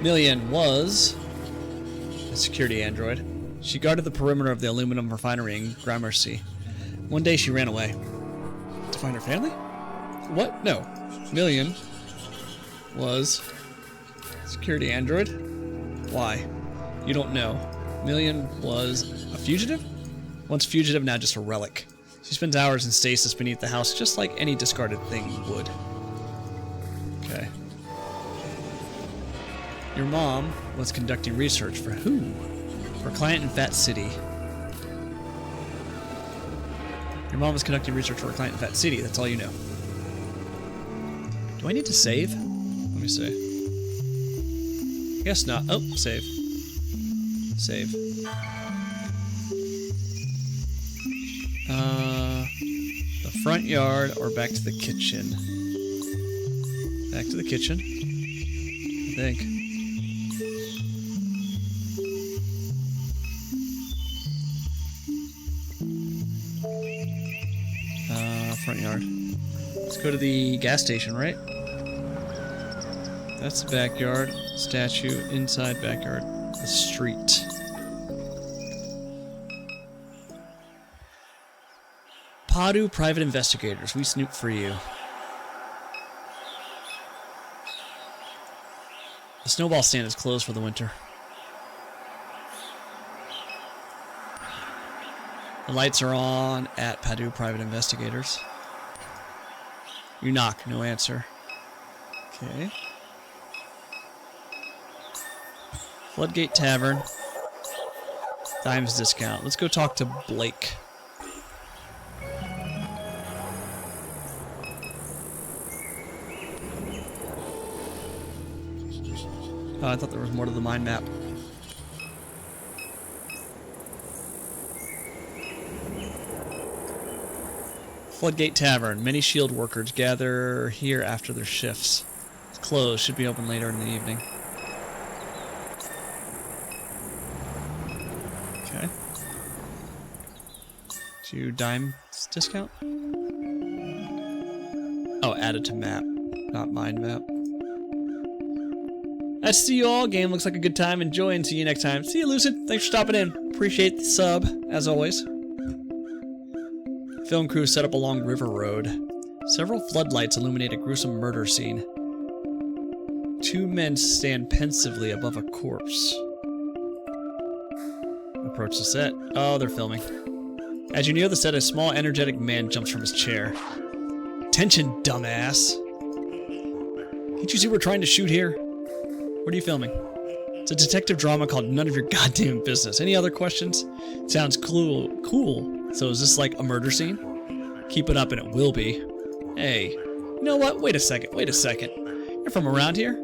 Million was a security android. She guarded the perimeter of the aluminum refinery in Gramercy. One day she ran away. To find her family? What? No. Million was security android. Why? You don't know. Million was a fugitive? Once fugitive, now just a relic. She spends hours in stasis beneath the house, just like any discarded thing would. Okay. Your mom was conducting research for who? For a client in Fat City. Your mom was conducting research for a client in Fat City, that's all you know. Do I need to save? Let me see. Guess not. Oh, save. Save. The front yard or back to the kitchen? Back to the kitchen, I think. Front yard. Let's go to the gas station, right? That's the backyard. Statue inside backyard. The street. Padu Private Investigators. We snoop for you. The snowball stand is closed for the winter. The lights are on at Padu Private Investigators. You knock, no answer. Okay. Floodgate Tavern. Dimes discount. Let's go talk to Blake. Oh, I thought there was more to the mind map. Floodgate Tavern. Many shield workers gather here after their shifts. It's closed. Should be open later in the evening. Okay. To dime discount? Oh, added to map. Not mind map. I see you all. Game looks like a good time. Enjoy and see you next time. See you, Lucid. Thanks for stopping in. Appreciate the sub, as always. Film crew set up along River Road. Several floodlights illuminate a gruesome murder scene. Two men stand pensively above a corpse. Approach the set. Oh, they're filming. As you near the set, a small, energetic man jumps from his chair. Attention, dumbass. Can't you see we're trying to shoot here? What are you filming? It's a detective drama called None of Your Goddamn Business. Any other questions? Sounds cool. So is this like a murder scene? Keep it up and it will be. Hey, you know what? Wait a second. You're from around here?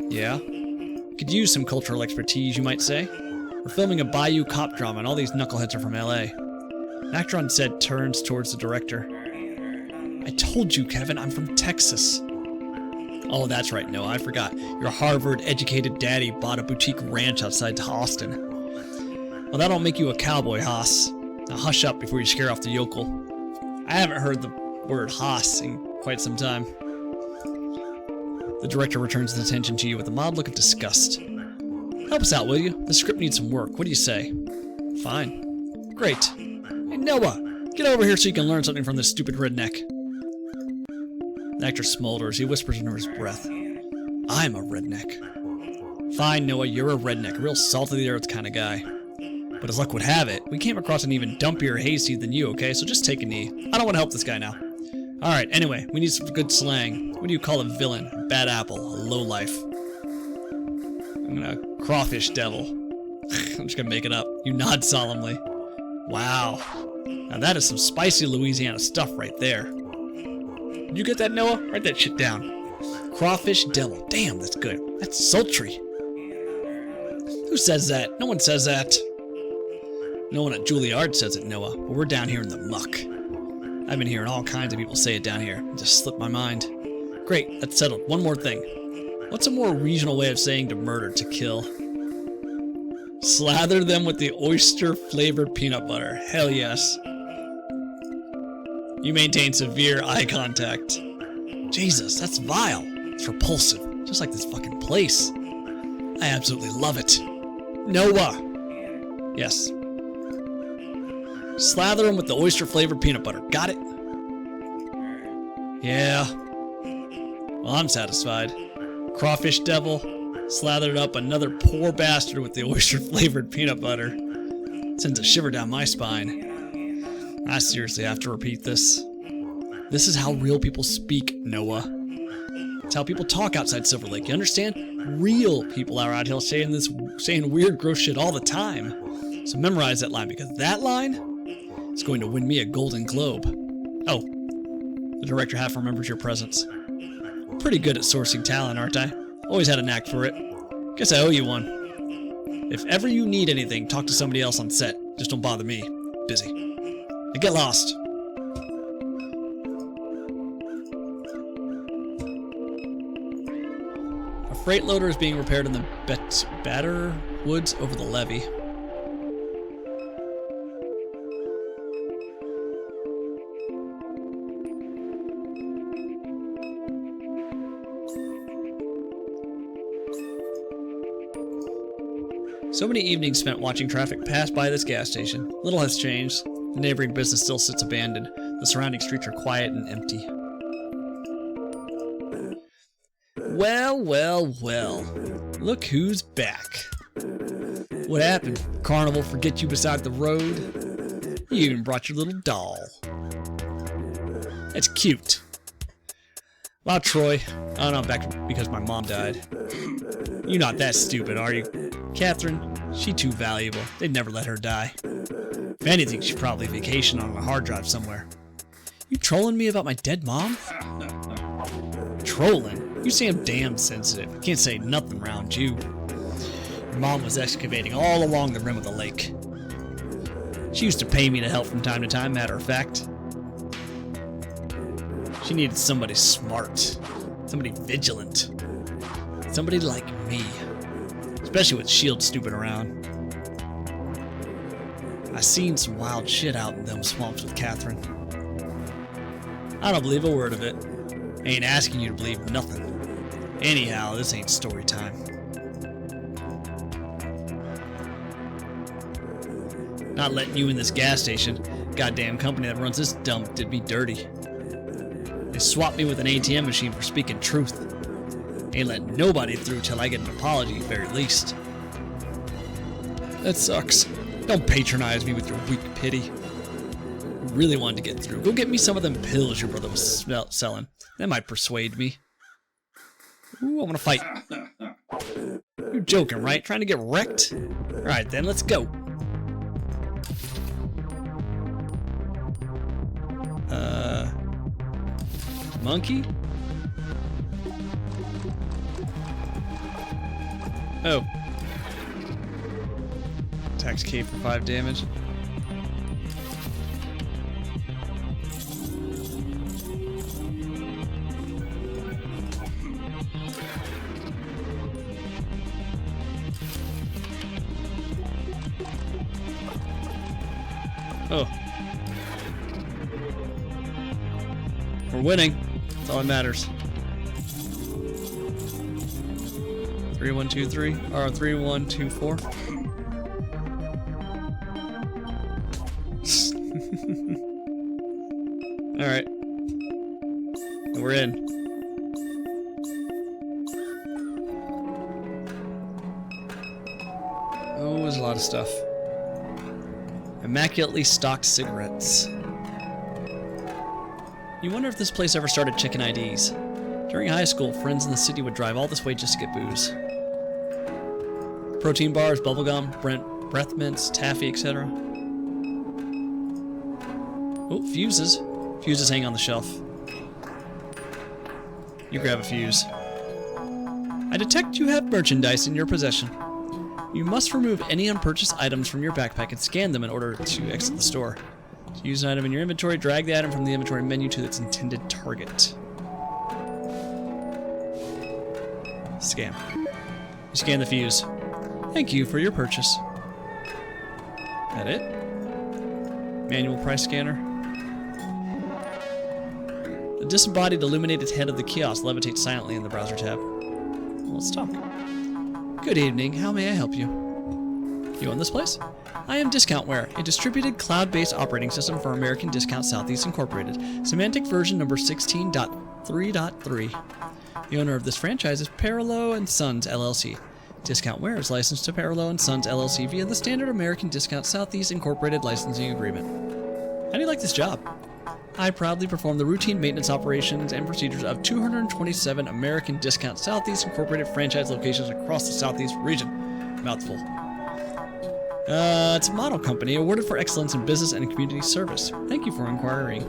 Yeah. Could use some cultural expertise, you might say. We're filming a Bayou cop drama and all these knuckleheads are from LA. An actor on set turns towards the director. I told you, Kevin, I'm from Texas. Oh, that's right, Noah, I forgot. Your Harvard-educated daddy bought a boutique ranch outside Austin. Well, that don't make you a cowboy, Haas. Now hush up before you scare off the yokel. I haven't heard the word Haas in quite some time. The director returns his attention to you with a mild look of disgust. Help us out, will you? The script needs some work. What do you say? Fine. Great. Hey, Noah, get over here so you can learn something from this stupid redneck. The actor smolders. He whispers under his breath. I'm a redneck. Fine, Noah, you're a redneck. A real salt-of-the-earth kind of guy. But as luck would have it, we came across an even dumpier hayseed than you, okay? So just take a knee. I don't want to help this guy now. Alright, anyway, we need some good slang. What do you call a villain? A bad apple. A lowlife. I'm gonna crawfish devil. I'm just gonna make it up. You nod solemnly. Wow. Now that is some spicy Louisiana stuff right there. Did you get that, Noah? Write that shit down. Crawfish devil. Damn, that's good. That's sultry. Who says that? No one says that. No one at Juilliard says it, Noah, but we're down here in the muck. I've been hearing all kinds of people say it down here. It just slipped my mind. Great, that's settled. One more thing. What's a more regional way of saying to murder, to kill? Slather them with the oyster-flavored peanut butter. Hell yes. You maintain severe eye contact. Jesus, that's vile. It's repulsive. Just like this fucking place. I absolutely love it. Noah! Yes. Slather them with the oyster-flavored peanut butter. Got it? Yeah. Well, I'm satisfied. Crawfish devil. Slathered up another poor bastard with the oyster-flavored peanut butter. Sends a shiver down my spine. I seriously have to repeat this. This is how real people speak, Noah. It's how people talk outside Silver Lake. You understand? Real people are out here saying weird, gross shit all the time. So memorize that line, because that line is going to win me a Golden Globe. Oh, the director half remembers your presence. Pretty good at sourcing talent, aren't I? Always had a knack for it. Guess I owe you one. If ever you need anything, talk to somebody else on set. Just don't bother me. Busy. And get lost. A freight loader is being repaired in the Batter Woods over the levee. So many evenings spent watching traffic pass by this gas station. Little has changed. The neighboring business still sits abandoned. The surrounding streets are quiet and empty. Well, well, well. Look who's back. What happened? Carnival forget you beside the road? You even brought your little doll. That's cute. Wow, Troy. Oh no, back because my mom died. You're not that stupid, are you? Catherine, she too valuable. They'd never let her die. If anything, she'd probably vacation on a hard drive somewhere. You trolling me about my dead mom? Trolling? You seem damn sensitive. Can't say nothing around you. Your mom was excavating all along the rim of the lake. She used to pay me to help from time to time, matter of fact. She needed somebody smart, somebody vigilant, somebody like me, especially with S.H.I.E.L.D. snooping around. I seen some wild shit out in them swamps with Catherine. I don't believe a word of it. Ain't asking you to believe nothing. Anyhow, this ain't story time. Not letting you in this gas station. Goddamn company that runs this dump did me dirty. They swapped me with an ATM machine for speaking truth. Ain't letting nobody through till I get an apology, at very least. That sucks. Don't patronize me with your weak pity. You really wanted to get through. Go get me some of them pills your brother was selling. That might persuade me. Ooh, I want to fight. You're joking, right? Trying to get wrecked? Alright then, let's go. Monkey? Oh. Attacks K for 5 damage. Oh. We're winning. That's all that matters. 3, 1, 2, 3. Or 3, 1, 2, 4. Alright. We're in. Oh, there's a lot of stuff. Immaculately stocked cigarettes. You wonder if this place ever started checking IDs. During high school, friends in the city would drive all this way just to get booze. Protein bars, bubblegum, breath mints, taffy, etc. Oh, fuses. Fuses hang on the shelf. You grab a fuse. I detect you have merchandise in your possession. You must remove any unpurchased items from your backpack and scan them in order to exit the store. To use an item in your inventory, drag the item from the inventory menu to its intended target. Scan. You scan the fuse. Thank you for your purchase. That it? Manual price scanner. The disembodied illuminated head of the kiosk levitates silently in the browser tab. Let's talk. Good evening, how may I help you? You own this place? I am Discountware, a distributed cloud-based operating system for American Discount Southeast Incorporated, semantic version number 16.3.3. The owner of this franchise is Parallel & Sons, LLC. Discountware is licensed to Parallel & Sons, LLC via the standard American Discount Southeast Incorporated licensing agreement. How do you like this job? I proudly perform the routine maintenance operations and procedures of 227 American Discount Southeast Incorporated franchise locations across the Southeast region. Mouthful. It's a model company awarded for excellence in business and community service. Thank you for inquiring.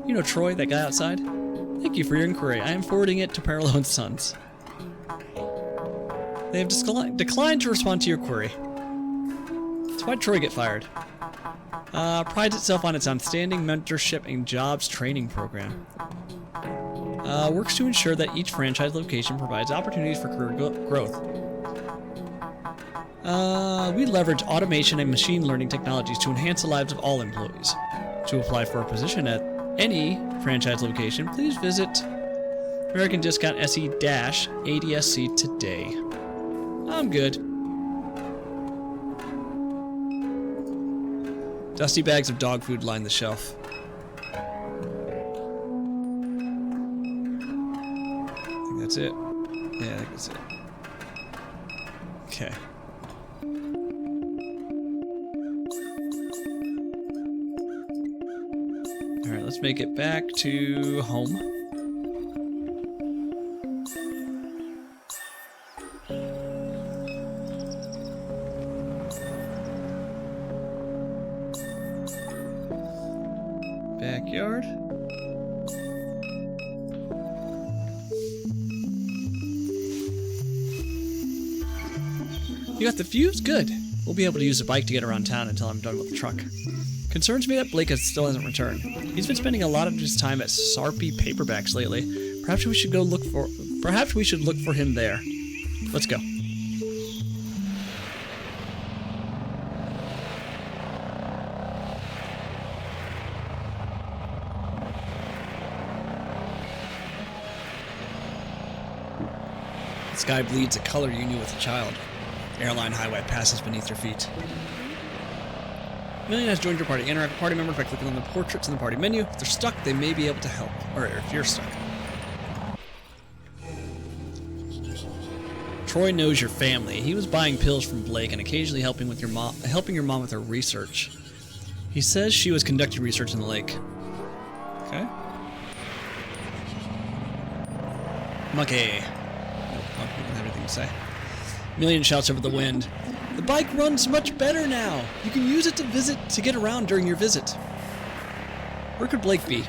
You know Troy, that guy outside? Thank you for your inquiry. I am forwarding it to Parallel & Sons. They have declined to respond to your query. So why'd Troy get fired? Prides itself on its outstanding mentorship and jobs training program. Works to ensure that each franchise location provides opportunities for career growth. We leverage automation and machine learning technologies to enhance the lives of all employees. To apply for a position at any franchise location, please visit American Discount SE-ADSC today. I'm good. Dusty bags of dog food line the shelf. I think that's it. Yeah, I think that's it. Okay. Alright, let's make it back to home. Backyard. You got the fuse? Good. We'll be able to use the bike to get around town until I'm done with the truck. Concerns me that Blake still hasn't returned. He's been spending a lot of his time at Sarpy Paperbacks lately. Perhaps we should look for him there. Let's go. The sky bleeds a color you knew as a child. Airline highway passes beneath your feet. Million has joined your party. Interact with party members by clicking on the portraits in the party menu. If they're stuck, they may be able to help. Or if you're stuck. Troy knows your family. He was buying pills from Blake and occasionally helping your mom with her research. He says she was conducting research in the lake. Okay. Monkey. Nope, Monkey doesn't have anything to say. Million shouts over the wind. The bike runs much better now. You can use it to get around during your visit. Where could Blake be?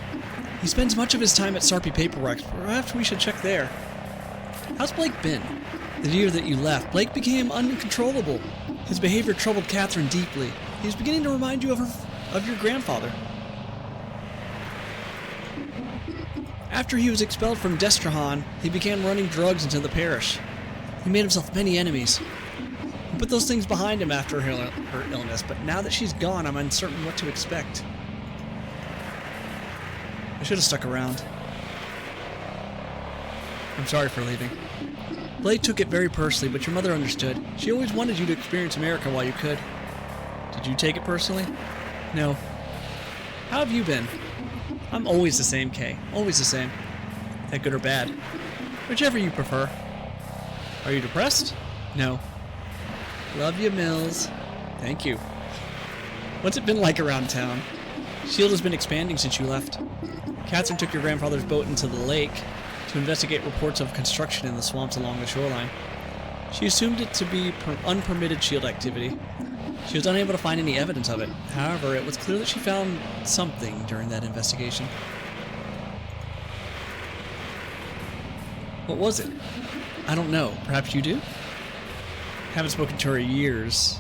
He spends much of his time at Sarpy Paperworks. Perhaps we should check there. How's Blake been? The year that you left, Blake became uncontrollable. His behavior troubled Catherine deeply. He was beginning to remind you of your grandfather. After he was expelled from Destrahan, he began running drugs into the parish. He made himself many enemies. He put those things behind him after her illness, but now that she's gone, I'm uncertain what to expect. I should have stuck around. I'm sorry for leaving. Blake took it very personally, but your mother understood. She always wanted you to experience America while you could. Did you take it personally? No. How have you been? I'm always the same, Kay. Always the same. That good or bad. Whichever you prefer. Are you depressed? No. Love you, Mills. Thank you. What's it been like around town? S.H.I.E.L.D. has been expanding since you left. Catherine took your grandfather's boat into the lake to investigate reports of construction in the swamps along the shoreline. She assumed it to be unpermitted S.H.I.E.L.D. activity. She was unable to find any evidence of it. However, it was clear that she found something during that investigation. What was it? I don't know. Perhaps you do? Haven't spoken to her in years.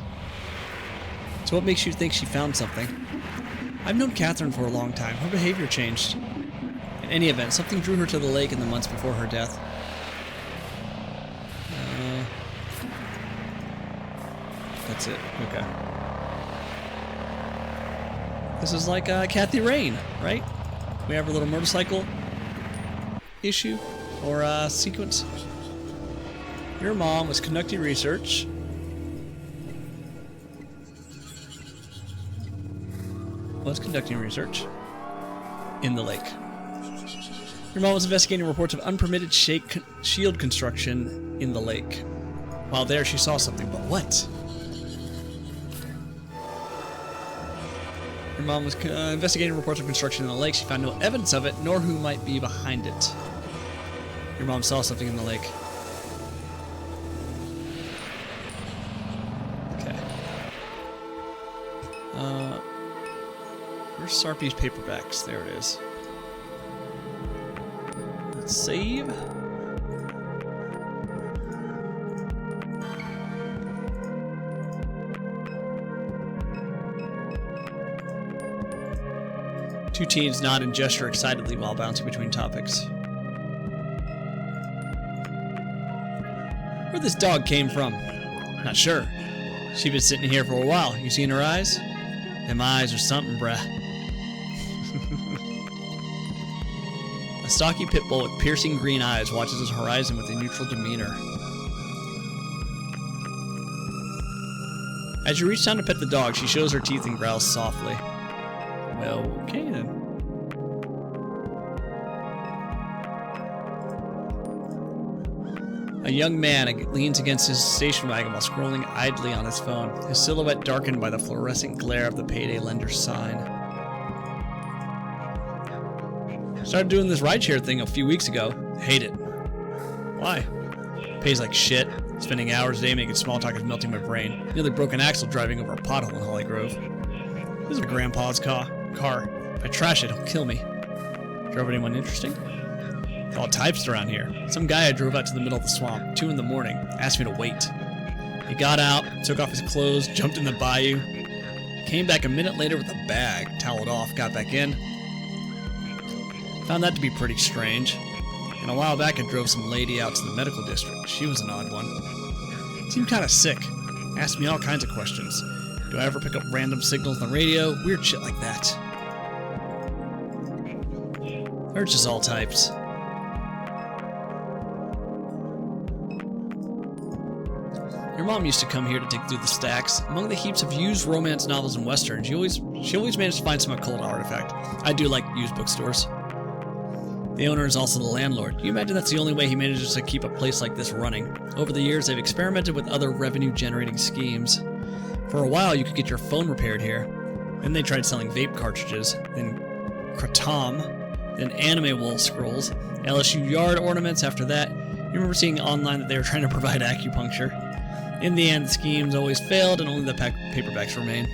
So what makes you think she found something? I've known Catherine for a long time. Her behavior changed. In any event, something drew her to the lake in the months before her death. That's it. Okay. This is like Kathy Rain, right? We have a little motorcycle issue or sequence. Your mom was conducting research. Was conducting research in the lake. Your mom was investigating reports of unpermitted shield construction in the lake. While there, she saw something, but what? Your mom was investigating reports of construction in the lake. She found no evidence of it, nor who might be behind it. Your mom saw something in the lake. Okay. Where's Sarpy's paperbacks? There it is. Let's save. Two teens nod and gesture excitedly while bouncing between topics. Where this dog came from? Not sure. She's been sitting here for a while. You seen her eyes? Them eyes are something, bruh. A stocky pit bull with piercing green eyes watches his horizon with a neutral demeanor. As you reach down to pet the dog, she shows her teeth and growls softly. Well, okay then. A young man leans against his station wagon while scrolling idly on his phone, his silhouette darkened by the fluorescent glare of the payday lender's sign. Started doing this rideshare thing a few weeks ago. Hate it. Why? Pays like shit. Spending hours a day making small talk is melting my brain. Nearly broke an axle driving over a pothole in Holly Grove. This is my grandpa's car. If I trash it, he'll kill me. Drove anyone interesting? All types around here. Some guy I drove out to the middle of the swamp, 2 in the morning, asked me to wait. He got out, took off his clothes, jumped in the bayou, came back a minute later with a bag, toweled off, got back in. Found that to be pretty strange. And a while back I drove some lady out to the medical district. She was an odd one. Seemed kind of sick. Asked me all kinds of questions. Do I ever pick up random signals on the radio? Weird shit like that. They're just all types. Your mom used to come here to dig through the stacks. Among the heaps of used romance novels and westerns, she always managed to find some occult artifact. I do like used bookstores. The owner is also the landlord. You imagine that's the only way he manages to keep a place like this running. Over the years, they've experimented with other revenue-generating schemes. For a while, you could get your phone repaired here. Then they tried selling vape cartridges, then kratom, then anime wool scrolls, LSU yard ornaments after that. You remember seeing online that they were trying to provide acupuncture. In the end, the schemes always failed and only the paperbacks remain.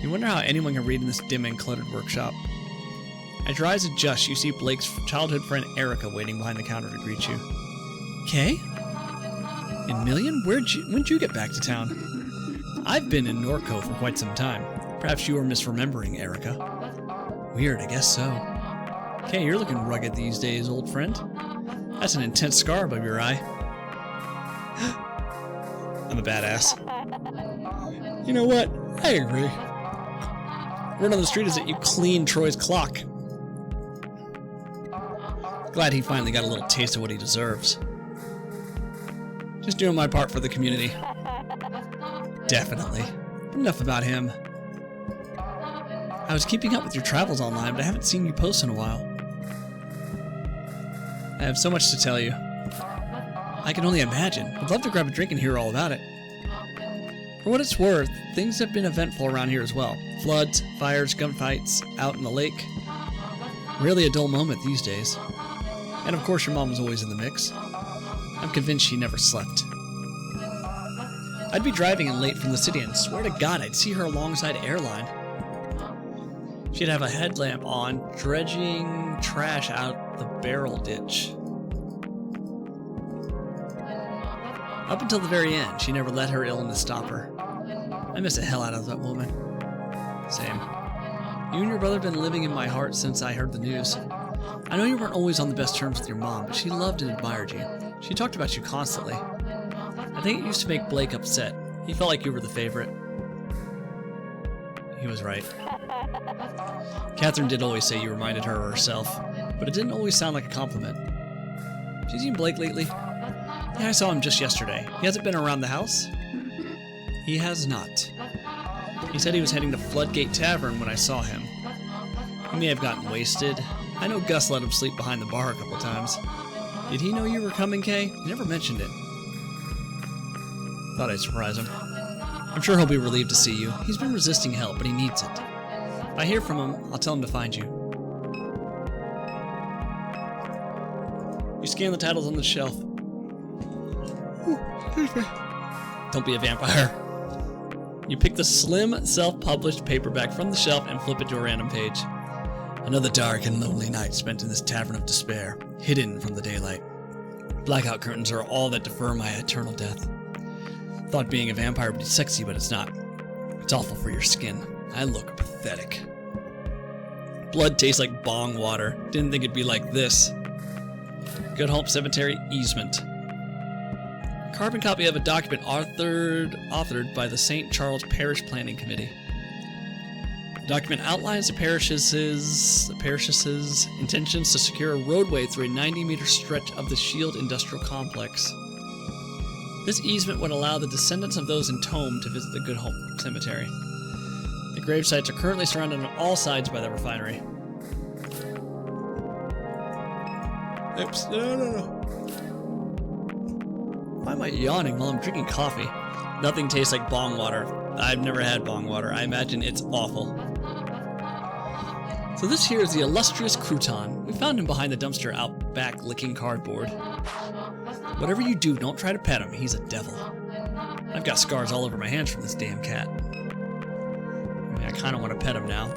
You wonder how anyone can read in this dim and cluttered workshop. As your eyes adjust, you see Blake's childhood friend Erica waiting behind the counter to greet you. Kay? And Million? When'd you get back to town? I've been in NORCO for quite some time. Perhaps you are misremembering, Erica. Weird, I guess so. Kay, you're looking rugged these days, old friend. That's an intense scar above your eye. I'm a badass. You know what? I agree. Word on the street is that you cleaned Troy's clock. Glad he finally got a little taste of what he deserves. Just doing my part for the community. Definitely. Enough about him. I was keeping up with your travels online, but I haven't seen you post in a while. I have so much to tell you. I can only imagine. I'd love to grab a drink and hear all about it. For what it's worth, things have been eventful around here as well. Floods, fires, gunfights, out in the lake. Rarely a dull moment these days. And of course your mom was always in the mix. I'm convinced she never slept. I'd be driving in late from the city and swear to God I'd see her alongside Airline. She'd have a headlamp on, dredging trash out the barrel ditch. Up until the very end, she never let her illness stop her. I miss the hell out of that woman. Same. You and your brother have been living in my heart since I heard the news. I know you weren't always on the best terms with your mom, but she loved and admired you. She talked about you constantly. I think it used to make Blake upset. He felt like you were the favorite. He was right. Catherine did always say you reminded her of herself, but it didn't always sound like a compliment. Have you seen Blake lately? Yeah, I saw him just yesterday. He hasn't been around the house? He has not. He said he was heading to Floodgate Tavern when I saw him. He may have gotten wasted. I know Gus let him sleep behind the bar a couple times. Did he know you were coming, Kay? He never mentioned it. Thought I'd surprise him. I'm sure he'll be relieved to see you. He's been resisting help, but he needs it. If I hear from him, I'll tell him to find you. You scan the titles on the shelf. Ooh, excuse me. Don't be a vampire. You pick the slim, self-published paperback from the shelf and flip it to a random page. Another dark and lonely night spent in this tavern of despair, hidden from the daylight. Blackout curtains are all that defer my eternal death. Thought being a vampire would be sexy, but it's not. It's awful for your skin. I look pathetic. Blood tastes like bong water. Didn't think it'd be like this. Good Hope Cemetery easement. Carbon copy of a document authored by the St. Charles Parish Planning Committee. The document outlines the parish's intentions to secure a roadway through a 90-meter stretch of the Shield Industrial Complex. This easement would allow the descendants of those entombed to visit the Good Hope Cemetery. The grave sites are currently surrounded on all sides by the refinery. Oops, no. Why am I yawning while I'm drinking coffee? Nothing tastes like bong water. I've never had bong water. I imagine it's awful. So this here is the illustrious Crouton. We found him behind the dumpster out back licking cardboard. Whatever you do, don't try to pet him. He's a devil. I've got scars all over my hands from this damn cat. I mean, I kind of want to pet him now.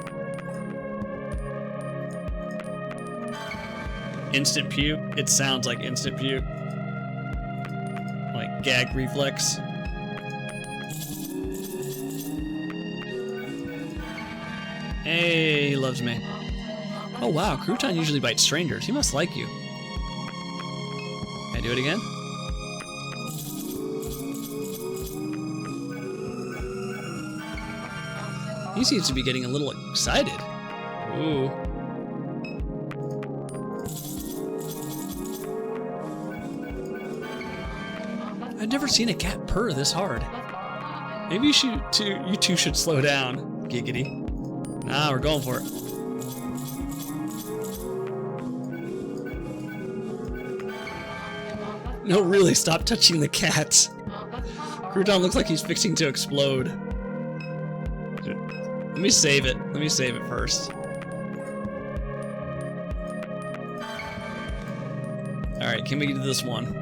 Instant puke? It sounds like instant puke. Like gag reflex. Hey, he loves me. Oh wow, Crouton usually bites strangers. He must like you. Can I do it again? He seems to be getting a little excited. Ooh. I've never seen a cat purr this hard. Maybe you two should slow down. Giggity. Nah, we're going for it. No, really, stop touching the cat. Crouton looks like he's fixing to explode. Let me save it. Let me save it first. Alright, can we do this one?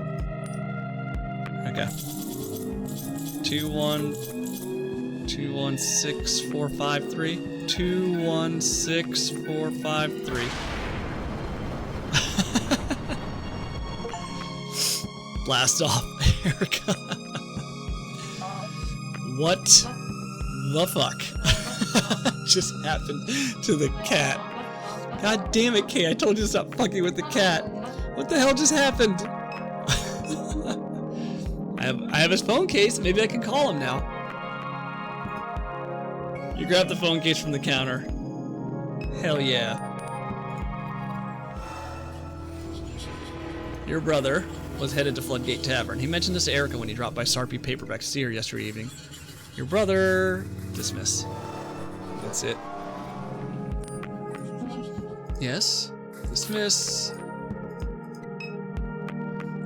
Okay. 216453. 216453. Blast off, Erica. What the fuck just happened to the cat? God damn it, Kay, I told you to stop fucking with the cat. What the hell just happened? I have his phone case. Maybe I can call him now. You grab the phone case from the counter. Hell yeah. Your brother was headed to Floodgate Tavern. He mentioned this to Erica when he dropped by Sarpy Paperback to see her yesterday evening. Your brother... Dismiss. That's it. Yes. Dismiss.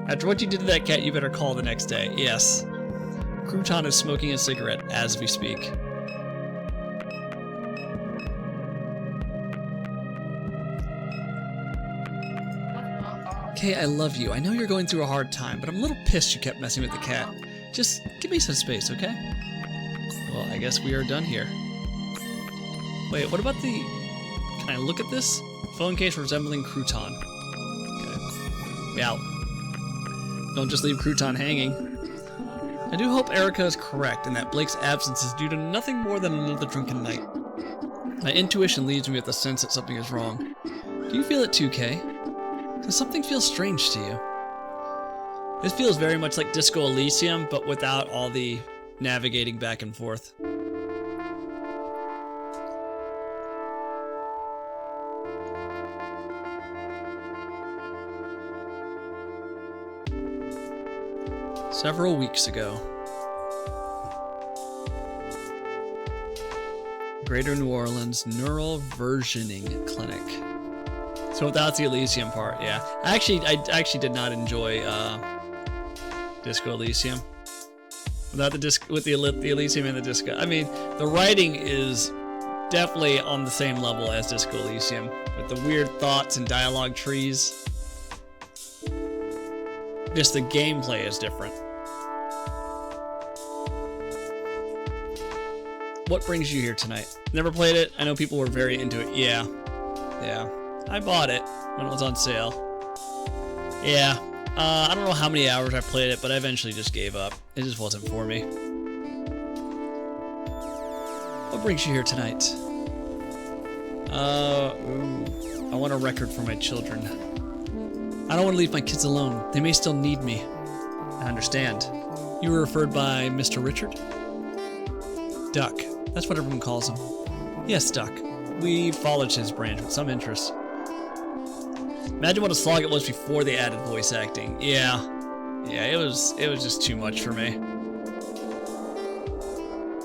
After what you did to that cat, you better call the next day. Yes. Crouton is smoking a cigarette as we speak. Kay, I love you. I know you're going through a hard time, but I'm a little pissed you kept messing with the cat. Just give me some space, okay? Well, I guess we are done here. Wait, what about the... Can I look at this? Phone case resembling crouton. Okay. Yeah. Don't just leave crouton hanging. I do hope Erica is correct and that Blake's absence is due to nothing more than another drunken night. My intuition leads me with the sense that something is wrong. Do you feel it too, Kay? Does something feel strange to you? This feels very much like Disco Elysium, but without all the navigating back and forth. Several weeks ago. Greater New Orleans Neural Versioning Clinic. So without the Elysium part, yeah. I actually did not enjoy Disco Elysium. Without with the Elysium and the Disco. I mean, the writing is definitely on the same level as Disco Elysium, with the weird thoughts and dialogue trees. Just the gameplay is different. What brings you here tonight? Never played it. I know people were very into it. Yeah. I bought it when it was on sale. Yeah. I don't know how many hours I played it, but I eventually just gave up. It just wasn't for me. What brings you here tonight? I want a record for my children. I don't want to leave my kids alone. They may still need me. I understand. You were referred by Mr. Richard? Duck. That's what everyone calls him. Yes, Duck. We followed his branch with some interest. Imagine what a slog it was before they added voice acting. Yeah, it was just too much for me.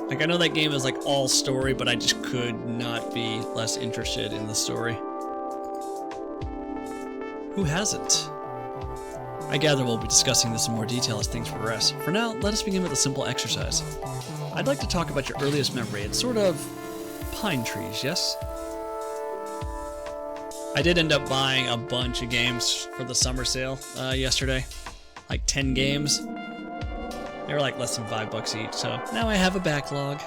Like, I know that game is like all story, but I just could not be less interested in the story. Who hasn't? I gather we'll be discussing this in more detail as things progress. For now, let us begin with a simple exercise. I'd like to talk about your earliest memory. It's sort of pine trees, yes? I did end up buying a bunch of games for the summer sale yesterday. Like 10 games. They were like less than $5 each, so now I have a backlog.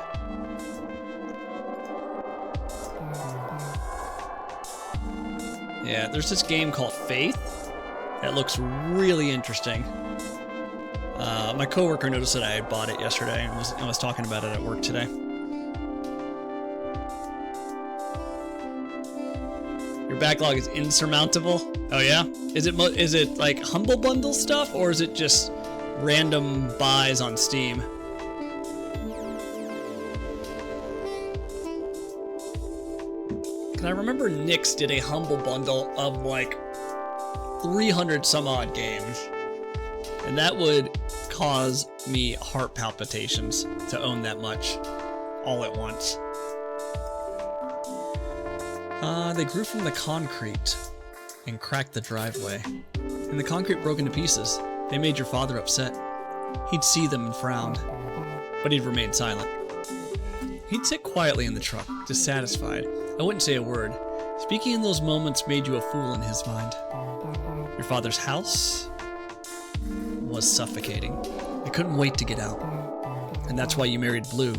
Yeah, there's this game called Faith that looks really interesting. My coworker noticed that I had bought it yesterday and was talking about it at work today. Your backlog is insurmountable. Oh yeah? Is it like Humble Bundle stuff, or is it just random buys on Steam? Cause I remember Nyx did a Humble Bundle of like 300 some odd games, and that would cause me heart palpitations to own that much all at once. They grew from the concrete and cracked the driveway, and the concrete broke into pieces. They made your father upset. He'd see them and frown, but he'd remain silent. He'd sit quietly in the truck, dissatisfied. I wouldn't say a word. Speaking in those moments made you a fool in his mind. Your father's house was suffocating. I couldn't wait to get out, and that's why you married Blue.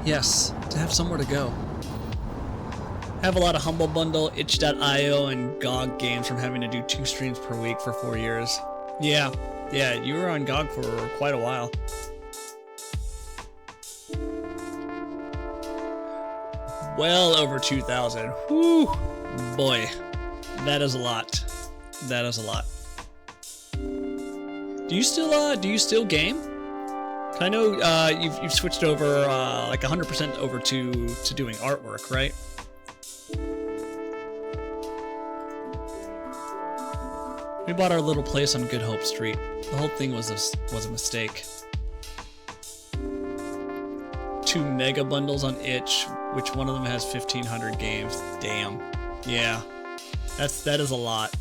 Yes, to have somewhere to go. I have a lot of Humble Bundle, itch.io, and GOG games from having to do 2 streams per week for 4 years. Yeah, you were on GOG for quite a while. Well over 2,000. Whew, boy, that is a lot. That is a lot. Do you still game? I know you've switched over like 100% over to doing artwork, right? We bought our little place on Good Hope Street. The whole thing was a mistake. 2 mega bundles on itch, which one of them has 1,500 games. Damn. Yeah, that is a lot.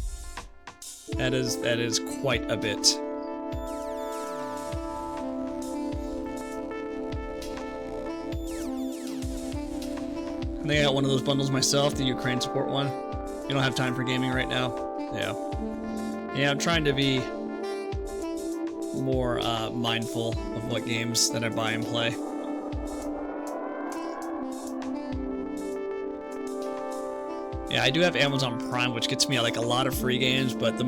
That is quite a bit. I think I got one of those bundles myself, the Ukraine support one. You don't have time for gaming right now? Yeah, I'm trying to be more mindful of what games that I buy and play. Yeah, I do have Amazon Prime, which gets me like a lot of free games, but the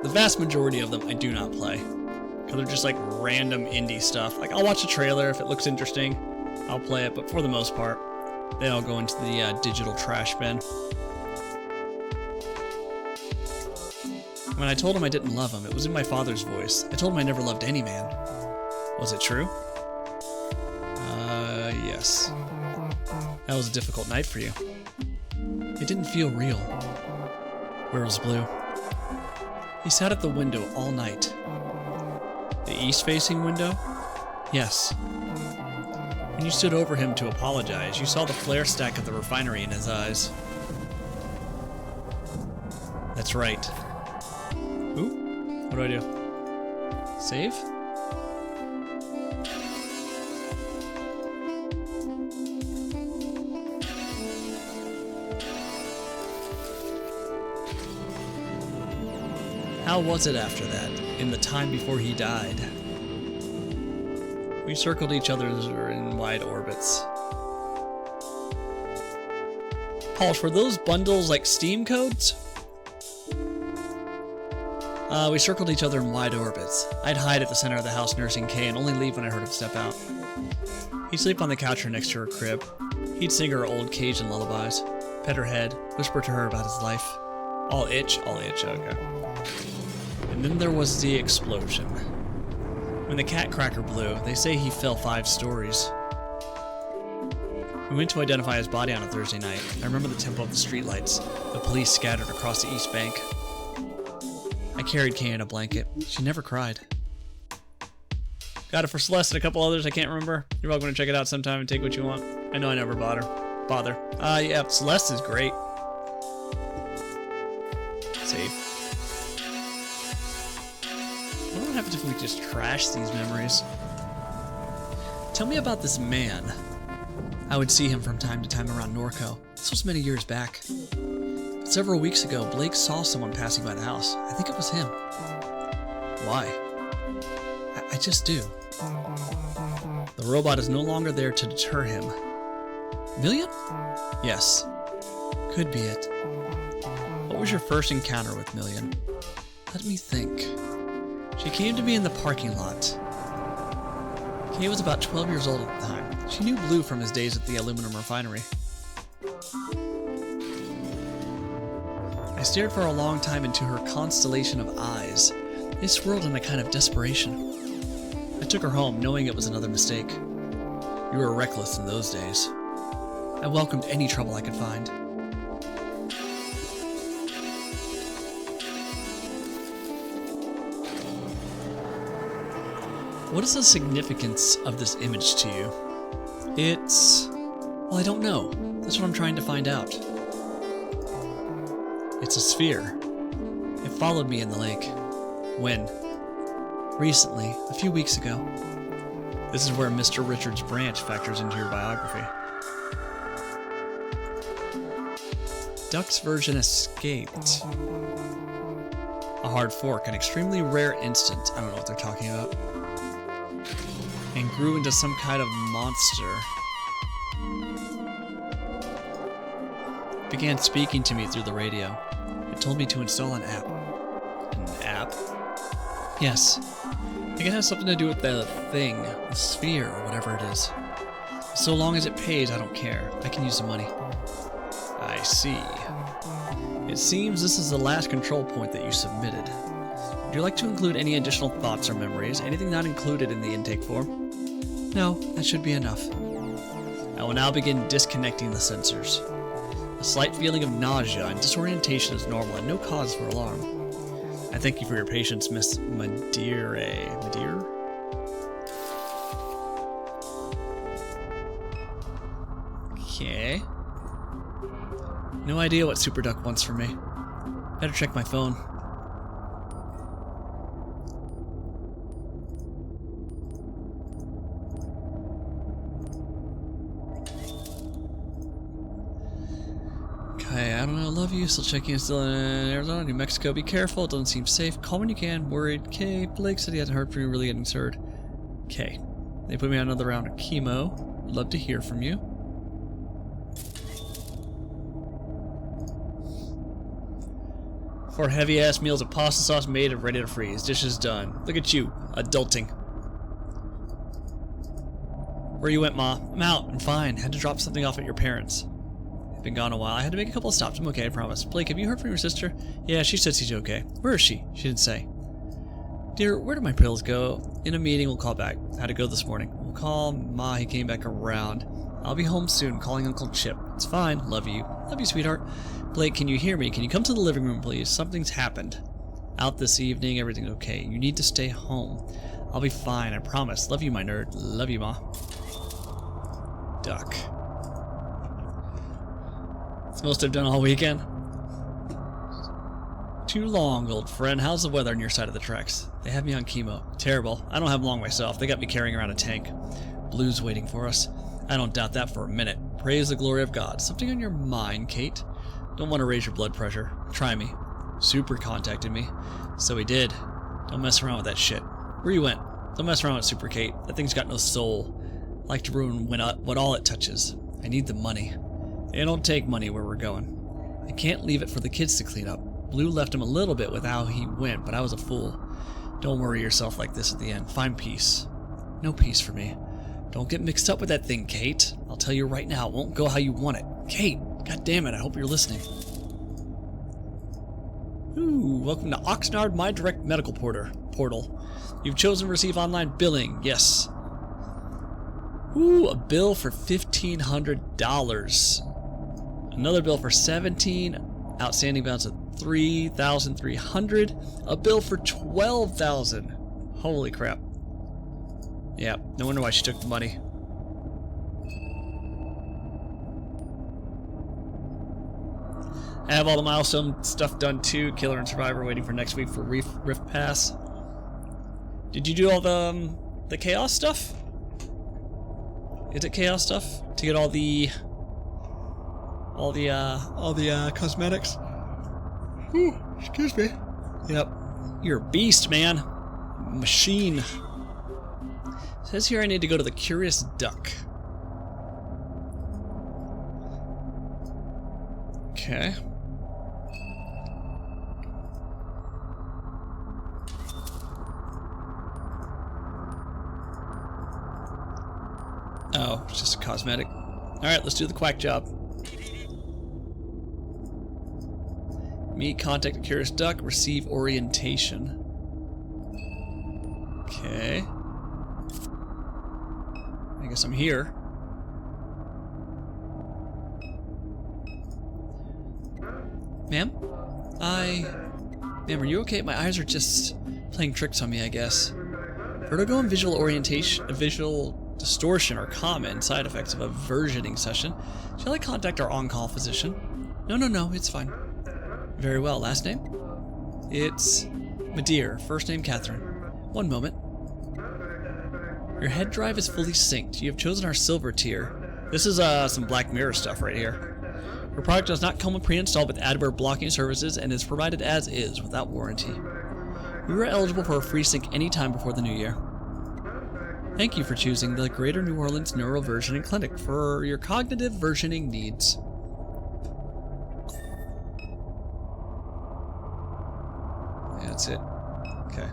vast majority of them I do not play, because they're just like random indie stuff. Like I'll watch a trailer if it looks interesting, I'll play it, but for the most part, they all go into the digital trash bin. When I told him I didn't love him, it was in my father's voice. I told him I never loved any man. Was it true? Yes. That was a difficult night for you. It didn't feel real. Where was Blue? He sat at the window all night. The east-facing window? Yes. When you stood over him to apologize, you saw the flare stack of the refinery in his eyes. That's right. Ooh, what do I do? Save? How was it after that, in the time before he died? We circled each other in wide orbits. Polish, were those bundles like Steam codes? We circled each other in wide orbits. I'd hide at the center of the house nursing Kay and only leave when I heard him step out. He'd sleep on the couch or next to her crib. He'd sing her old Cajun lullabies, pet her head, whisper to her about his life. All itch, okay. And then there was the explosion. When the cat cracker blew, they say he fell 5 stories. We went to identify his body on a Thursday night. I remember the tempo of the streetlights, the police scattered across the East Bank. I carried Kay in a blanket. She never cried. Got it for Celeste and a couple others I can't remember. You're welcome to check it out sometime and take what you want. I know I never bother. Yeah, Celeste is great. Save. What happens if we just trash these memories? Tell me about this man. I would see him from time to time around Norco. This was many years back. But several weeks ago, Blake saw someone passing by the house. I think it was him. Why? I just do. The robot is no longer there to deter him. Million? Yes. Could be it. What was your first encounter with Million? Let me think. She came to me in the parking lot. Kay was about 12 years old at the time. She knew Blue from his days at the aluminum refinery. I stared for a long time into her constellation of eyes. They swirled in a kind of desperation. I took her home, knowing it was another mistake. You were reckless in those days. I welcomed any trouble I could find. What is the significance of this image to you? It's... well, I don't know. That's what I'm trying to find out. It's a sphere. It followed me in the lake. When? Recently, a few weeks ago. This is where Mr. Richard's branch factors into your biography. Duck's version escaped. A hard fork, an extremely rare instant. I don't know what they're talking about. And grew into some kind of monster. It began speaking to me through the radio. It told me to install an app. An app? Yes. I think it has something to do with the thing, the sphere, or whatever it is. So long as it pays, I don't care. I can use the money. I see. It seems this is the last control point that you submitted. Would you like to include any additional thoughts or memories? Anything not included in the intake form? No, that should be enough. I will now begin disconnecting the sensors. A slight feeling of nausea and disorientation is normal and no cause for alarm. I thank you for your patience, Miss Madeira. Madeira? Okay. No idea what Super Duck wants from me. Better check my phone. Okay, I don't know, love you. Still checking in, still in Arizona, New Mexico. Be careful, it doesn't seem safe. Call when you can. Worried. K. Blake said he hasn't heard from you, really getting concerned. K. They put me on another round of chemo. Would love to hear from you. Four heavy-ass meals of pasta sauce made and ready to freeze. Dishes done. Look at you, adulting. Where you went, Ma? I'm out. I'm fine. Had to drop something off at your parents'. I've been gone a while. I had to make a couple of stops. I'm okay, I promise. Blake, have you heard from your sister? Yeah, she said she's okay. Where is she? She didn't say. Dear, where did my pills go? In a meeting, we'll call back. Had to go this morning. We'll call Ma. He came back around. I'll be home soon. Calling Uncle Chip. It's fine. Love you. Love you, sweetheart. Blake, can you hear me? Can you come to the living room, please? Something's happened. Out this evening. Everything's okay. You need to stay home. I'll be fine. I promise. Love you, my nerd. Love you, Ma. Duck. It's most I've done all weekend. Too long, old friend. How's the weather on your side of the tracks? They have me on chemo. Terrible. I don't have long myself. They got me carrying around a tank. Blue's waiting for us. I don't doubt that for a minute. Praise the glory of God. Something on your mind, Kate? Don't want to raise your blood pressure. Try me. Super contacted me. So he did. Don't mess around with that shit. Where you went? Don't mess around with Super Kate. That thing's got no soul. Like to ruin what all it touches. I need the money. They don't take money where we're going. I can't leave it for the kids to clean up. Blue left him a little bit with how he went, but I was a fool. Don't worry yourself like this at the end. Find peace. No peace for me. Don't get mixed up with that thing, Kate. I'll tell you right now, it won't go how you want it. Kate, god damn it, I hope you're listening. Ooh, welcome to Oxnard My Direct Medical Portal. You've chosen to receive online billing. Yes. Ooh, a bill for $1,500. Another bill for $17. Outstanding balance of $3,300. A bill for $12,000. Holy crap. Yeah, no wonder why she took the money. I have all the milestone stuff done too. Killer and Survivor waiting for next week for Rift Pass. Did you do all the chaos stuff? Is it chaos stuff to get all the cosmetics? Ooh, excuse me. Yep, you're a beast, man. Machine. It says here I need to go to the Curious Duck. Okay. Oh, it's just a cosmetic. Alright, let's do the quack job. Meet, contact the Curious Duck, receive orientation. Okay. I guess I'm here. Ma'am? Ma'am, are you okay? My eyes are just playing tricks on me, I guess. Vertigo and visual distortion are common side effects of a versioning session. Shall I contact our on-call physician? No, it's fine. Very well, last name? It's Madeir, first name Catherine. One moment. Your head drive is fully synced. You have chosen our silver tier. This is some Black Mirror stuff right here. Your product does not come pre-installed with adware blocking services and is provided as is without warranty. You are eligible for a free sync anytime before the new year. Thank you for choosing the Greater New Orleans Neuroversioning Clinic for your cognitive versioning needs. Yeah, that's it. Okay.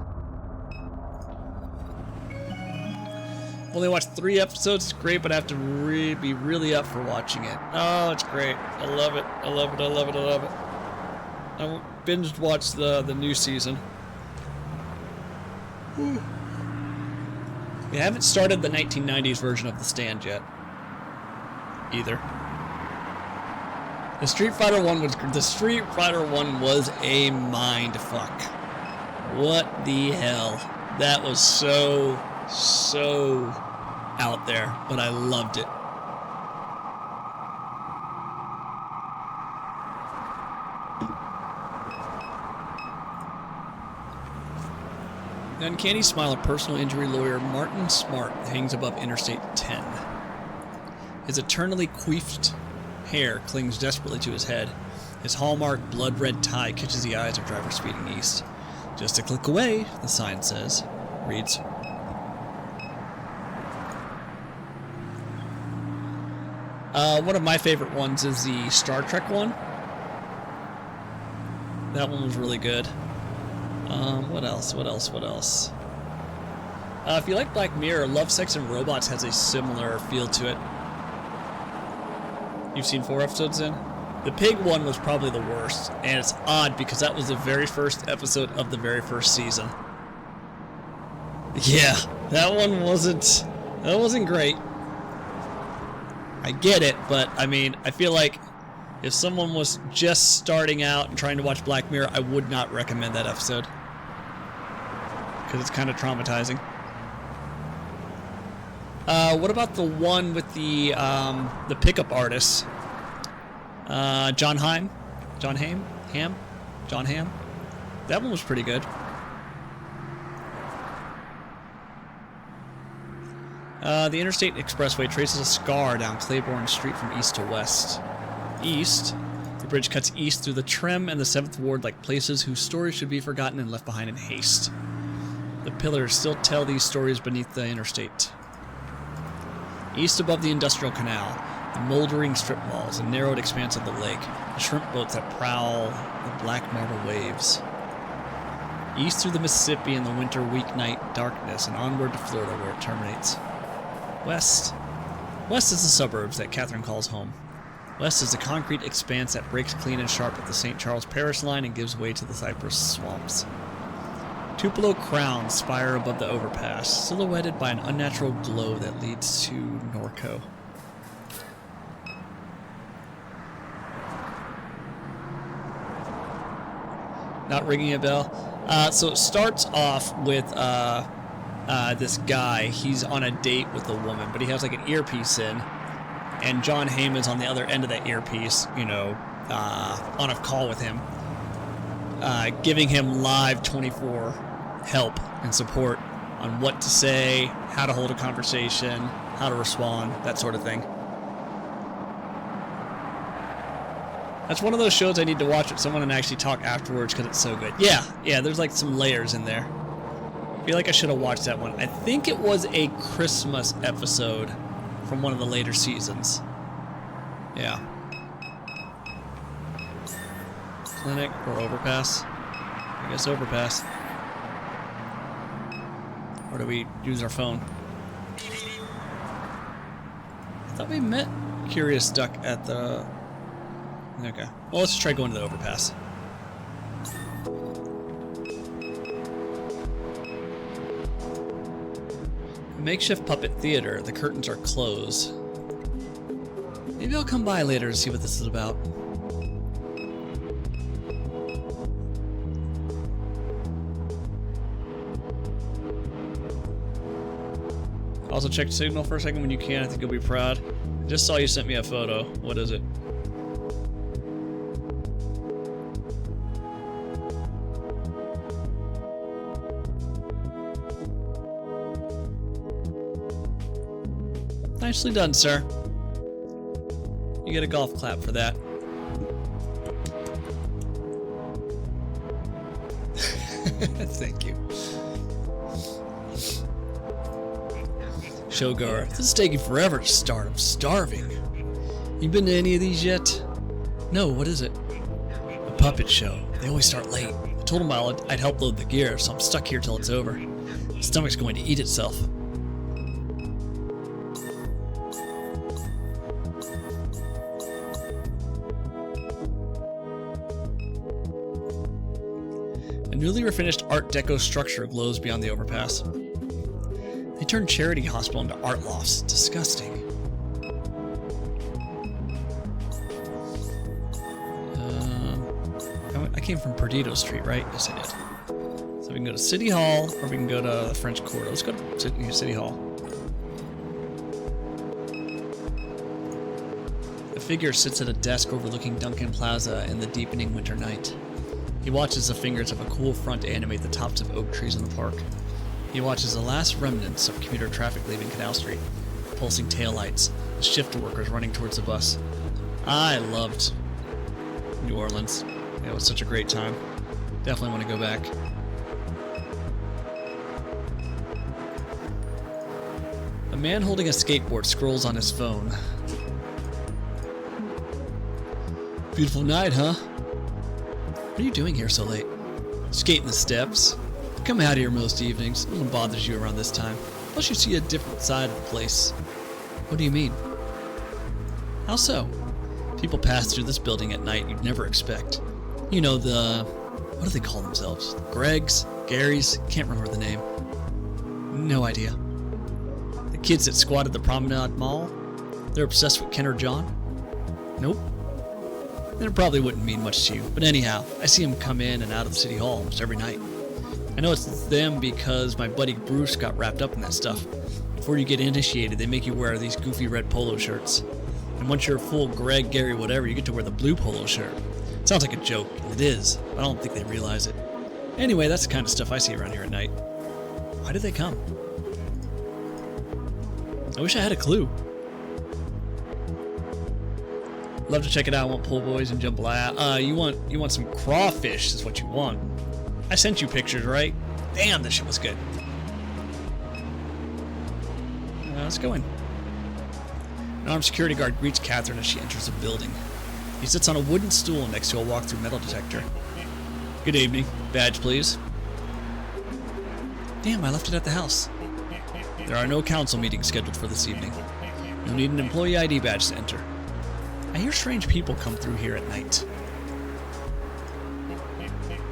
Only watched 3 episodes. It's great, but I have to be really up for watching it. Oh, it's great. I love it. I love it. I love it. I love it. I binged watched the new season. Whew. We haven't started the 1990s version of The Stand yet. Either. The Street Fighter 1 was a mind fuck. What the hell? That was so out there, but I loved it. The uncanny smile of personal injury lawyer Martin Smart hangs above Interstate 10. His eternally coiffed hair clings desperately to his head. His hallmark blood-red tie catches the eyes of drivers speeding east. Just a click away, the sign says. Reads. One of my favorite ones is the Star Trek one. That one was really good. What else? If you like Black Mirror, Love, Sex, and Robots has a similar feel to it. You've seen 4 episodes in? The pig one was probably the worst, and it's odd because that was the very first episode of the very first season. Yeah, that wasn't great. I get it, but I mean, I feel like if someone was just starting out and trying to watch Black Mirror, I would not recommend that episode. Because it's kind of traumatizing. What about the one with the pickup artist? John Hamm? That one was pretty good. The Interstate Expressway traces a scar down Claiborne Street from east to west. East, the bridge cuts east through the Trim and the 7th Ward like places whose stories should be forgotten and left behind in haste. The pillars still tell these stories beneath the interstate. East above the Industrial Canal, the moldering strip malls and narrowed expanse of the lake, the shrimp boats that prowl the black marble waves. East through the Mississippi in the winter weeknight darkness and onward to Florida where it terminates. West. West is the suburbs that Catherine calls home. West is the concrete expanse that breaks clean and sharp at the St. Charles Parish line and gives way to the Cypress swamps. Tupelo crowns spire above the overpass, silhouetted by an unnatural glow that leads to NORCO. Not ringing a bell? So it starts off with this guy. He's on a date with a woman, but he has like an earpiece in, and John Hamm is on the other end of that earpiece, you know, on a call with him, giving him live 24 help and support on what to say, how to hold a conversation, how to respond, that sort of thing. That's one of those shows I need to watch with someone and actually talk afterwards because it's so good. Yeah, there's like some layers in there. I feel like I should have watched that one. I think it was a Christmas episode from one of the later seasons. Yeah. Clinic or overpass? I guess overpass. Or do we use our phone? I thought we met Curious Duck at the... Okay. Well, let's just try going to the overpass. Makeshift puppet theater. The curtains are closed. Maybe I'll come by later to see what this is about. Also check Signal for a second when you can. I think you'll be proud. I just saw you sent me a photo. What is it? Nicely done, sir. You get a golf clap for that. Thank you. Showgoer, this is taking forever to start. I'm starving. You been to any of these yet? No, what is it? A puppet show. They always start late. I told them I'd help load the gear, so I'm stuck here till it's over. My stomach's going to eat itself. A newly refinished Art Deco structure glows beyond the overpass. They turned Charity Hospital into art lofts. Disgusting. I came from Perdido Street, right? Yes, I did. So we can go to City Hall, or we can go to the French Quarter. Let's go to City Hall. The figure sits at a desk overlooking Duncan Plaza in the deepening winter night. He watches the fingers of a cool front animate the tops of oak trees in the park. He watches the last remnants of commuter traffic leaving Canal Street, pulsing taillights, the shift workers running towards the bus. I loved New Orleans. Yeah, it was such a great time. Definitely want to go back. A man holding a skateboard scrolls on his phone. Beautiful night, huh? What are you doing here so late? Skating the steps. Come out here most evenings. No one bothers you around this time. Plus you see a different side of the place. What do you mean? How so? People pass through this building at night you'd never expect. You know, what do they call themselves? Gregs? Garys? Can't remember the name. No idea. The kids that squat at the Promenade Mall? They're obsessed with Ken or John? Nope. Then it probably wouldn't mean much to you. But anyhow, I see them come in and out of City Hall almost every night. I know it's them because my buddy Bruce got wrapped up in that stuff. Before you get initiated, they make you wear these goofy red polo shirts. And once you're a full Greg, Gary, whatever, you get to wear the blue polo shirt. It sounds like a joke, and it is, but I don't think they realize it. Anyway, that's the kind of stuff I see around here at night. Why did they come? I wish I had a clue. Love to check it out. I want po' boys and jambalaya. You want some crawfish is what you want. I sent you pictures, right? Damn, this shit was good. Let's go in. An armed security guard greets Catherine as she enters the building. He sits on a wooden stool next to a walk-through metal detector. Good evening. Badge, please. Damn, I left it at the house. There are no council meetings scheduled for this evening. You'll need an employee ID badge to enter. I hear strange people come through here at night.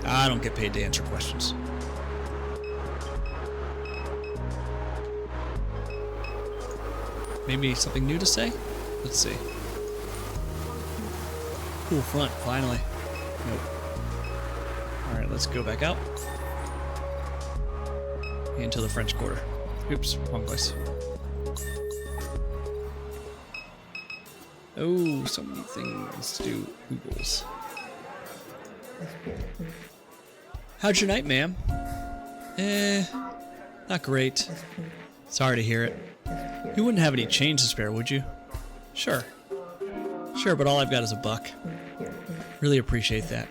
I don't get paid to answer questions. Maybe something new to say? Let's see. Cool front, finally. Nope. Alright, let's go back out. Into the French Quarter. Oops, wrong place. Oh, so many things to do. Googles. How'd your night, ma'am? Not great. Sorry to hear it. You wouldn't have any change to spare, would you? Sure. Sure, but all I've got is $1. Really appreciate that.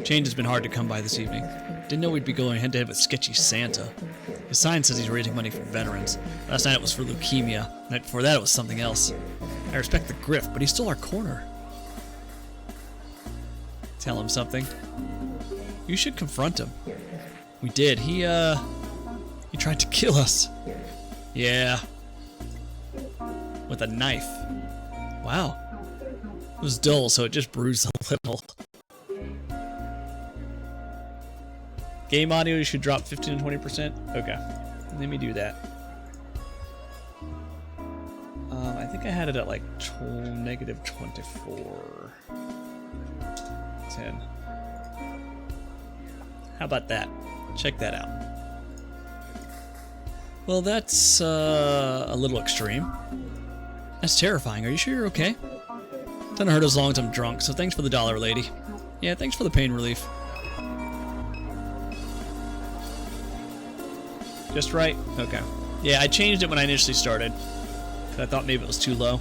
Change has been hard to come by this evening. Didn't know we'd be going head to head with sketchy Santa. His sign says he's raising money for veterans. Last night it was for leukemia. The night before that it was something else. I respect the grift, but he stole our corner. Tell him something. You should confront him. We did. He tried to kill us. Yeah. With a knife. Wow. It was dull, so it just bruised a little. Game audio, you should drop 15 to 20%. Okay. Let me do that. I think I had it at like negative 24. 10. How about that? Check that out. Well, that's a little extreme. That's terrifying. Are you sure you're okay? Doesn't hurt as long as I'm drunk, so thanks for the $1, lady. Yeah, thanks for the pain relief. Just right? Okay. Yeah, I changed it when I initially started. I thought maybe it was too low.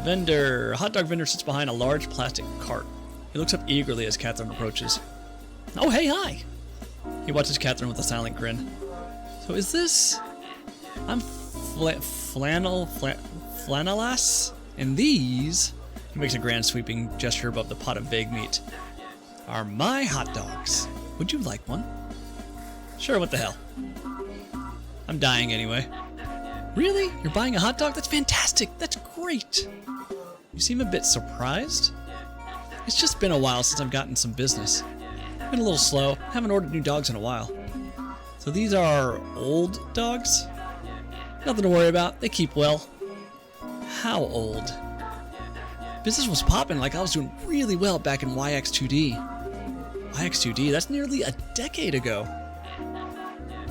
Vendor. A hot dog vendor sits behind a large plastic cart. He looks up eagerly as Catherine approaches. Oh, hey, hi! He watches Catherine with a silent grin. So is this... I'm Flanelas? And these... He makes a grand sweeping gesture above the pot of vague meat. Are my hot dogs. Would you like one? Sure, what the hell? I'm dying anyway. Really? You're buying a hot dog? That's fantastic! That's great! You seem a bit surprised? It's just been a while since I've gotten some business. Been a little slow. Haven't ordered new dogs in a while. So these are old dogs? Nothing to worry about. They keep well. How old? Business was popping like I was doing really well back in YX2D. YX2D? That's nearly a decade ago.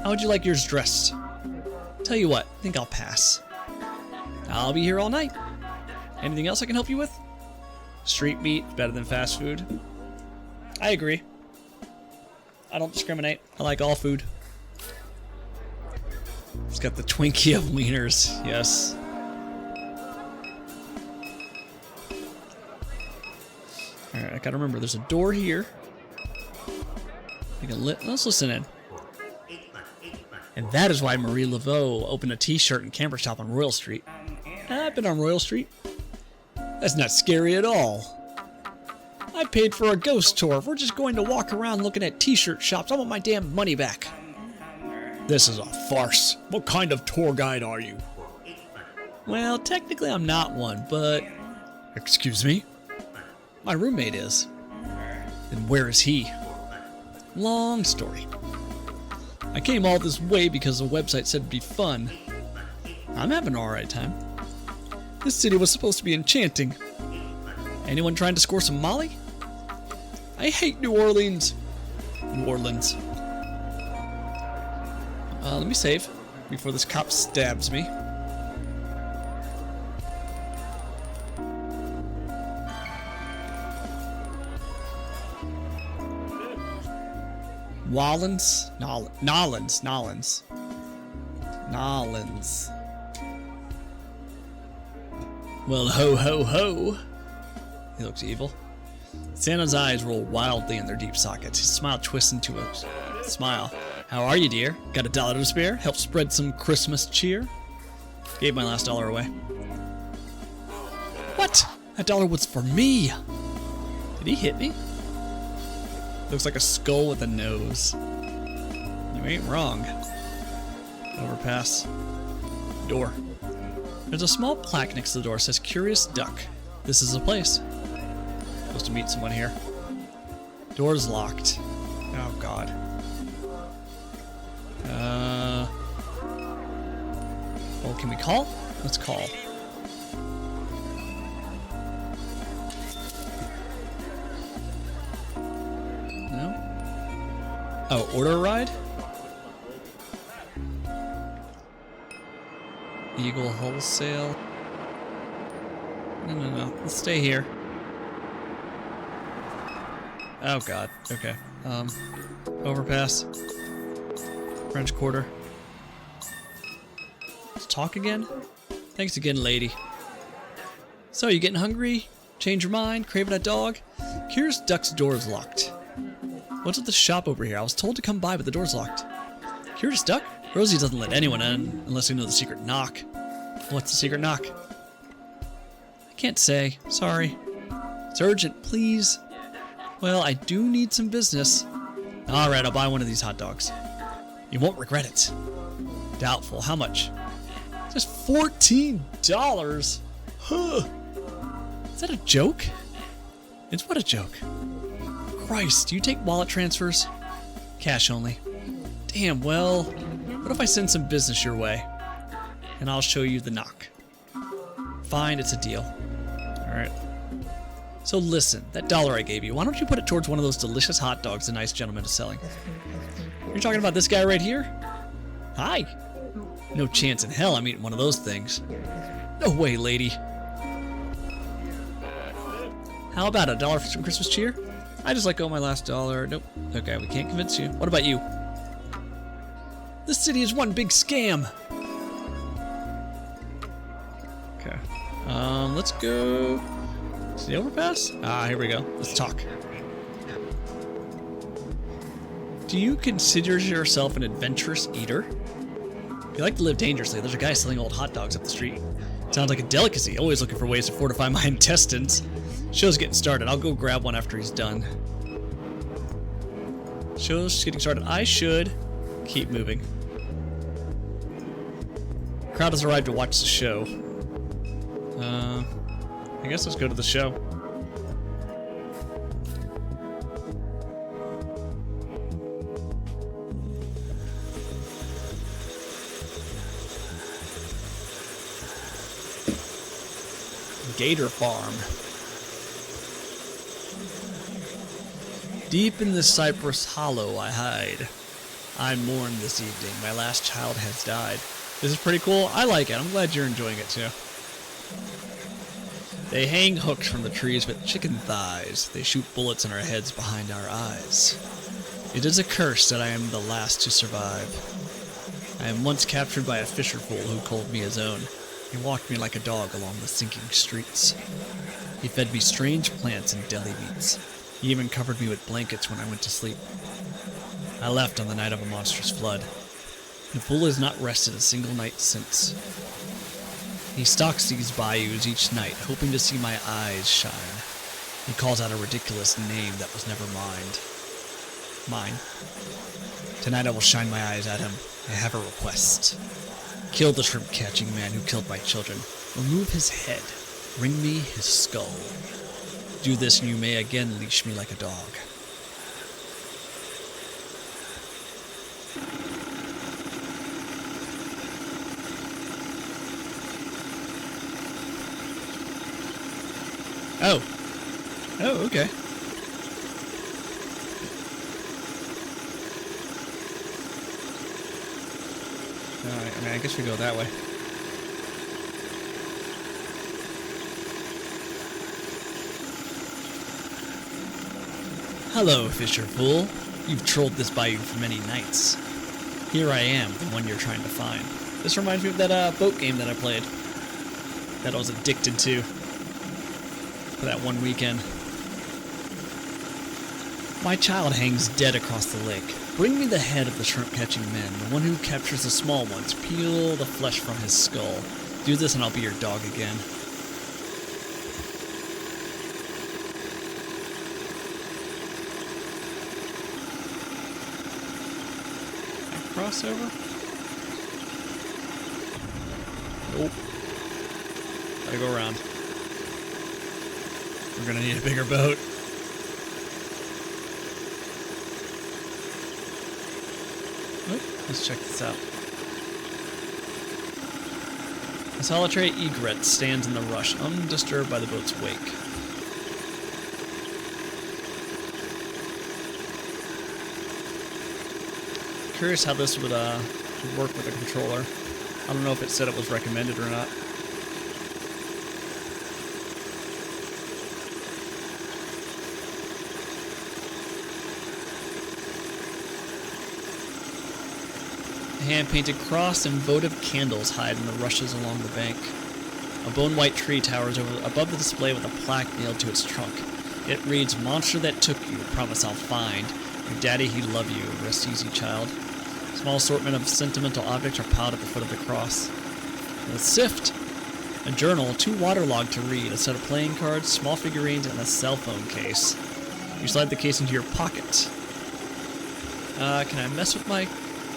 How would you like yours dressed? Tell you what, I think I'll pass. I'll be here all night. Anything else I can help you with? Street meat is better than fast food. I agree. I don't discriminate. I like all food. It's got the Twinkie of wieners. Yes. gotta remember, there's a door here. Let's listen in. And that is why Marie Laveau opened a t-shirt and camera shop on Royal Street. I've been on Royal Street. That's not scary at all. I paid for a ghost tour. If we're just going to walk around looking at t-shirt shops, I want my damn money back. This is a farce. What kind of tour guide are you? Well, technically I'm not one, but... Excuse me? My roommate is. Then where is he? Long story. I came all this way because the website said it'd be fun. I'm having an alright time. This city was supposed to be enchanting. Anyone trying to score some Molly? I hate New Orleans. New Orleans. Let me save before this cop stabs me. Nolans. Well, ho ho ho. He looks evil. Santa's eyes roll wildly in their deep sockets. His smile twists into a smile. How are you, dear? Got $1 to spare? Help spread some Christmas cheer? Gave my last dollar away. What? That dollar was for me. Did he hit me? Looks like a skull with a nose. You ain't wrong. Overpass. Door. There's a small plaque next to the door. It says Curious Duck. This is the place. Supposed to meet someone here. Door's locked. Oh god. Well, can we call? Let's call. No? Oh, order a ride? Eagle Wholesale. No. Let's stay here. Oh god. Okay. Overpass. French Quarter. Let's talk again? Thanks again, lady. So, you getting hungry? Change your mind? Craving a dog? Curious Duck's door is locked. What's with the shop over here? I was told to come by, but the door's locked. Curious Duck? Rosie doesn't let anyone in unless they know the secret knock. What's the secret knock? I can't say. Sorry. It's urgent, please. Well, I do need some business. Alright, I'll buy one of these hot dogs. You won't regret it. Doubtful. How much? Just $14? Huh. Is that a joke? It's what a joke. Christ, do you take wallet transfers? Cash only. Damn, well, what if I send some business your way? And I'll show you the knock. Fine, it's a deal. Alright. So listen, that dollar I gave you, why don't you put it towards one of those delicious hot dogs the nice gentleman is selling? You're talking about this guy right here? Hi. No chance in hell I'm eating one of those things. No way, lady. How about $1 for some Christmas cheer? I just let go of my last dollar. Nope. Okay, we can't convince you. What about you? This city is one big scam. Okay. Let's go to the overpass? Ah, here we go. Let's talk. Do you consider yourself an adventurous eater? If you like to live dangerously, there's a guy selling old hot dogs up the street. Sounds like a delicacy. Always looking for ways to fortify my intestines. Show's getting started. I'll go grab one after he's done. Show's just getting started. I should keep moving. Crowd has arrived to watch the show. I guess let's go to the show. Gator Farm. Deep in this cypress hollow I hide. I mourn this evening. My last child has died. This is pretty cool. I like it. I'm glad you're enjoying it too. They hang hooks from the trees with chicken thighs. They shoot bullets in our heads behind our eyes. It is a curse that I am the last to survive. I am once captured by a fisher fool who called me his own. He walked me like a dog along the sinking streets. He fed me strange plants and deli meats. He even covered me with blankets when I went to sleep. I left on the night of a monstrous flood. The fool has not rested a single night since. He stalks these bayous each night, hoping to see my eyes shine. He calls out a ridiculous name that was never mine. Tonight I will shine my eyes at him. I have a request. Kill the shrimp-catching man who killed my children. Remove his head. Bring me his skull. Do this and you may again leash me like a dog. Oh, okay. Alright, I mean, I guess we go that way. Hello, fisher fool. You've trolled this bayou for many nights. Here I am, the one you're trying to find. This reminds me of that boat game that I played. That I was addicted to. For that one weekend. My child hangs dead across the lake. Bring me the head of the shrimp-catching man, the one who captures the small ones. Peel the flesh from his skull. Do this and I'll be your dog again. Crossover? Nope. Gotta go around. We're gonna need a bigger boat. Oh, let's check this out. A solitary egret stands in the rush, undisturbed by the boat's wake. Curious how this would work with a controller. I don't know if it said it was recommended or not. A hand-painted cross and votive candles hide in the rushes along the bank. A bone-white tree towers above the display with a plaque nailed to its trunk. It reads, "Monster that took you, promise I'll find. Your daddy, he love you. Rest easy, child." A small assortment of sentimental objects are piled at the foot of the cross. A sift, a journal, 2 waterlogged to read, a set of playing cards, small figurines, and a cell phone case. You slide the case into your pocket. Can I mess with my...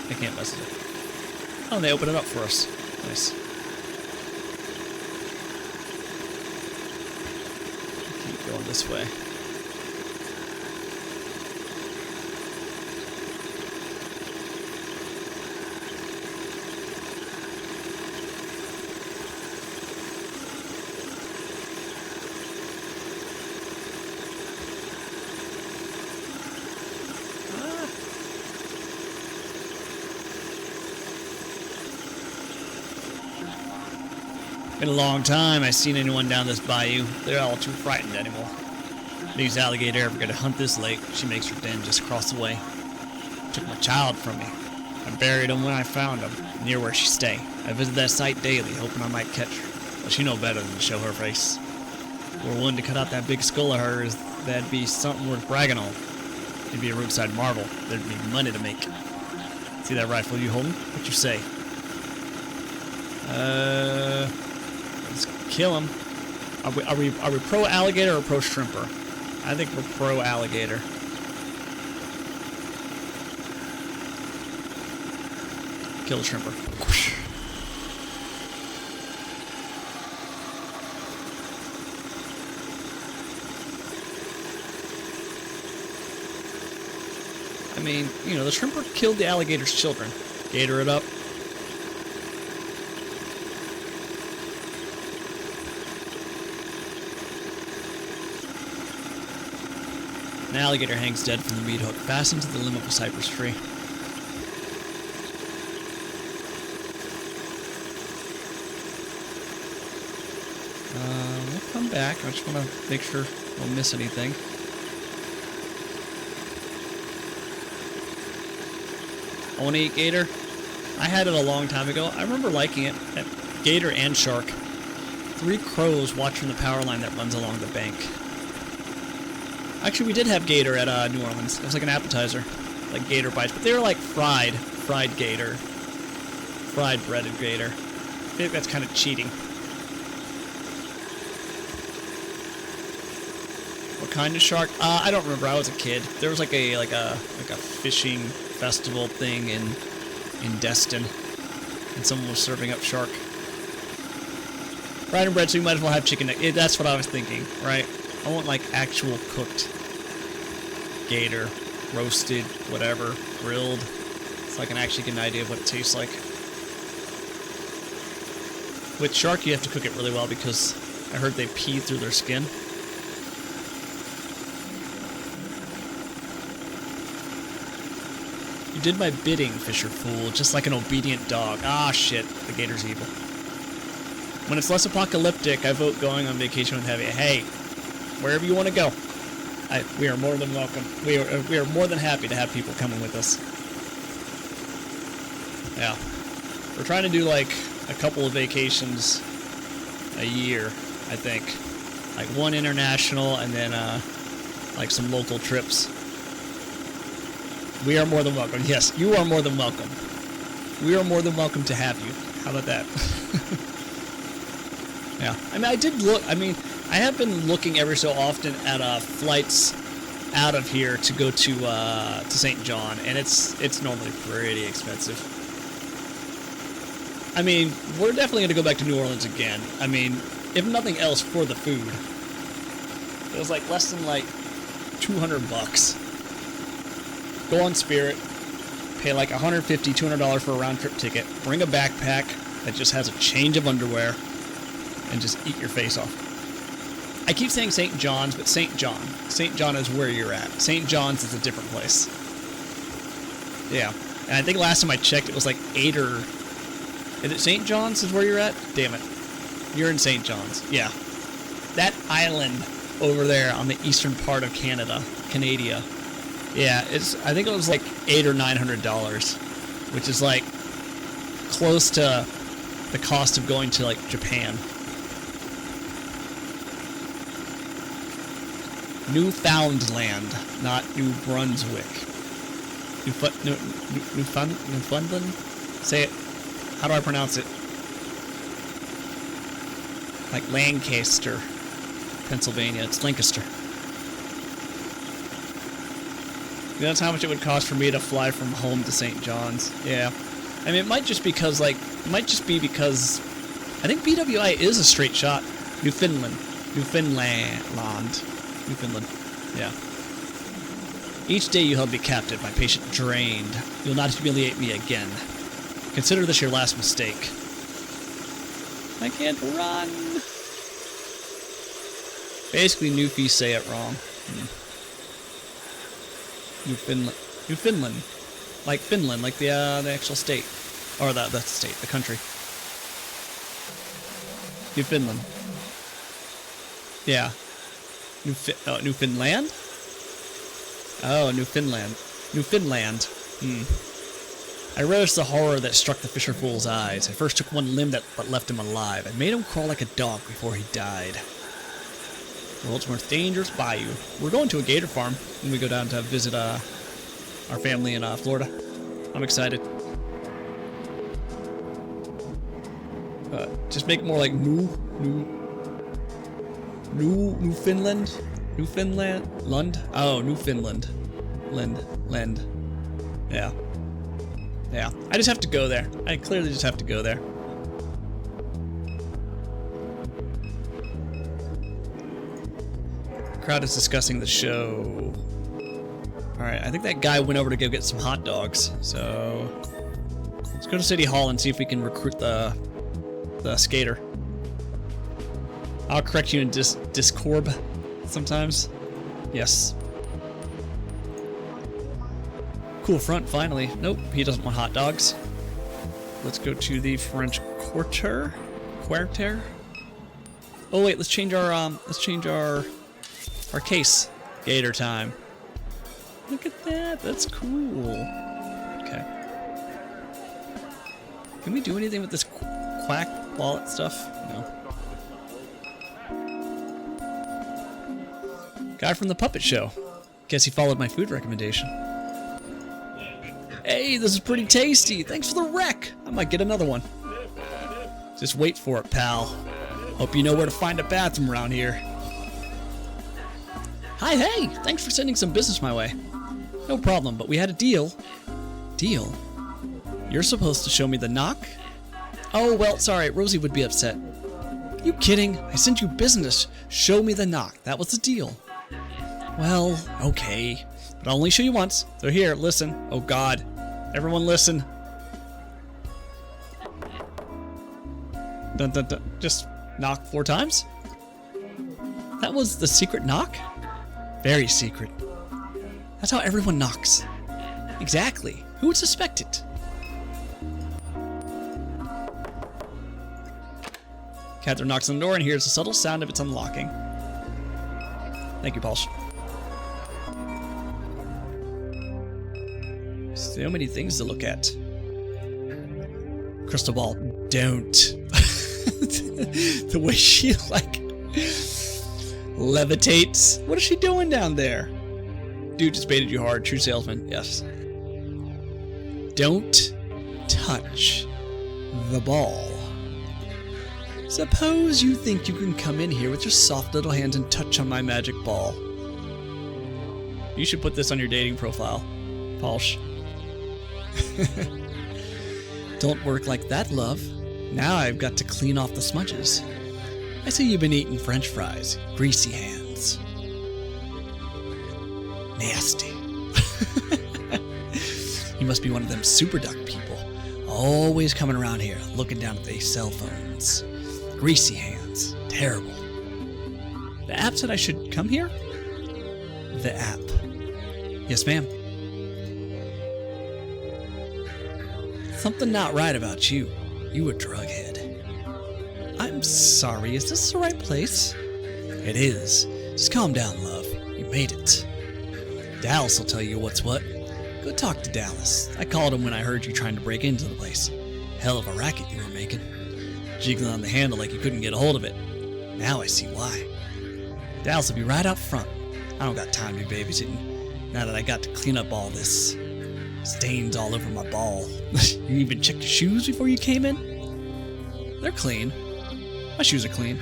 I can't mess with it. Oh, they open it up for us. Nice. Keep going this way. Been a long time I've seen anyone down this bayou. They're all too frightened anymore. These alligator ever gonna hunt this lake, she makes her den just across the way. Took my child from me. I buried him when I found him, near where she stay. I visit that site daily, hoping I might catch her. But she know better than to show her face. If we're willing to cut out that big skull of hers, that'd be something worth bragging on. It'd be a roadside marvel. There'd be money to make. See that rifle you holding? What you say? Let's kill him. Are we pro alligator or pro shrimper? I think we're pro alligator. Kill the shrimper. I mean, you know, the shrimper killed the alligator's children. Gator it up. An alligator hangs dead from the meat hook, fastened to the limb of a cypress tree. We'll come back. I just want to make sure we don't miss anything. I want to eat gator. I had it a long time ago. I remember liking it. It gator and shark. 3 crows watch from the power line that runs along the bank. Actually, we did have gator at New Orleans. It was like an appetizer, like gator bites, but they were like fried gator, fried breaded gator. I think that's kind of cheating. What kind of shark? I don't remember. I was a kid. There was like a fishing festival thing in Destin, and someone was serving up shark. Fried and bread, so you might as well have chicken neck. That's what I was thinking, right? I want like actual cooked gator, roasted, whatever, grilled, so I can actually get an idea of what it tastes like. With shark, you have to cook it really well because I heard they pee through their skin. You did my bidding, Fisher Fool, just like an obedient dog. Ah, shit, the gator's evil. When it's less apocalyptic, I vote going on vacation with Heavy. Hey, wherever you want to go, we are more than welcome. We are more than happy to have people coming with us. Yeah, we're trying to do like a couple of vacations a year, I think. Like one international and then like some local trips. We are more than welcome. Yes, you are more than welcome. We are more than welcome to have you. How about that? Yeah, I mean, I have been looking every so often at flights out of here to go to St. John, and it's normally pretty expensive. I mean, we're definitely going to go back to New Orleans again. I mean, if nothing else, for the food. It was like less than like $200. Go on Spirit, pay like $150, $200 for a round trip ticket, bring a backpack that just has a change of underwear, and just eat your face off. I keep saying St. John's, but St. John. St. John is where you're at. St. John's is a different place. Yeah. And I think last time I checked, it was like 8 or... Is it St. John's is where you're at? Damn it. You're in St. John's. Yeah. That island over there on the eastern part of Canada. Yeah, I think it was like $800 or $900, which is like close to the cost of going to like Japan. Newfoundland, not New Brunswick. Newfoundland? Say it. How do I pronounce it? Like Lancaster, Pennsylvania. It's Lancaster. You know, that's how much it would cost for me to fly from home to St. John's. Yeah. I mean, it might just be because I think BWI is a straight shot. Newfoundland. Yeah. Each day you held me captive, my patient drained. You'll not humiliate me again. Consider this your last mistake. I can't run. Basically, Newfies say it wrong. Newfoundland. Like Finland, like the actual state. Or the state, the country. Newfoundland. Yeah. Newfoundland? Oh, Newfoundland. I relished the horror that struck the Fisher Fool's eyes. I first took one limb but left him alive. I made him crawl like a dog before he died. The world's most dangerous bayou. We're going to a gator farm when we go down to visit our family in Florida. I'm excited. Just make it more like Newfoundland? Lund? Oh, Newfoundland. Lend. Yeah. Yeah. I just have to go there. I clearly just have to go there. The crowd is discussing the show. Alright, I think that guy went over to go get some hot dogs. So let's go to City Hall and see if we can recruit the skater. I'll correct you in Discord sometimes. Yes. Cool front, finally. Nope, he doesn't want hot dogs. Let's go to the French Quarter. Oh wait, let's change our case. Gator time. Look at that. That's cool. Okay. Can we do anything with this quack wallet stuff? No. Guy from the puppet show. Guess he followed my food recommendation. Hey, this is pretty tasty. Thanks for the wreck. I might get another one. Just wait for it, pal. Hope you know where to find a bathroom around here. Hi, hey! Thanks for sending some business my way. No problem, but we had a deal. Deal? You're supposed to show me the knock? Oh, well, sorry, Rosie would be upset. You kidding? I sent you business. Show me the knock. That was the deal. Well, okay. But I'll only show you once. So here, listen. Oh, God. Everyone listen. Dun, dun, dun. Just knock 4 times? That was the secret knock? Very secret. That's how everyone knocks. Exactly. Who would suspect it? Catherine knocks on the door and hears a subtle sound of its unlocking. Thank you, Paul. So many things to look at. Crystal ball, don't. The way she, like, levitates. What is she doing down there? Dude just baited you hard. True salesman. Yes. Don't touch the ball. Suppose you think you can come in here with your soft little hands and touch on my magic ball. You should put this on your dating profile, Palsh. Don't work like that, love. Now I've got to clean off the smudges. I see you've been eating French fries. Greasy hands. Nasty. You must be one of them super duck people. Always coming around here, looking down at their cell phones. Greasy hands. Terrible. The app said I should come here? The app. Yes, ma'am. Something not right about you. You a drug head. I'm sorry, is this the right place? It is. Just calm down, love. You made it. Dallas will tell you what's what. Go talk to Dallas. I called him when I heard you trying to break into the place. Hell of a racket you were making. Jiggling on the handle like you couldn't get a hold of it. Now I see why. Dallas will be right out front. I don't got time to be babysitting. Now that I got to clean up all this. Stains all over my ball. You even checked your shoes before you came in? They're clean. My shoes are clean.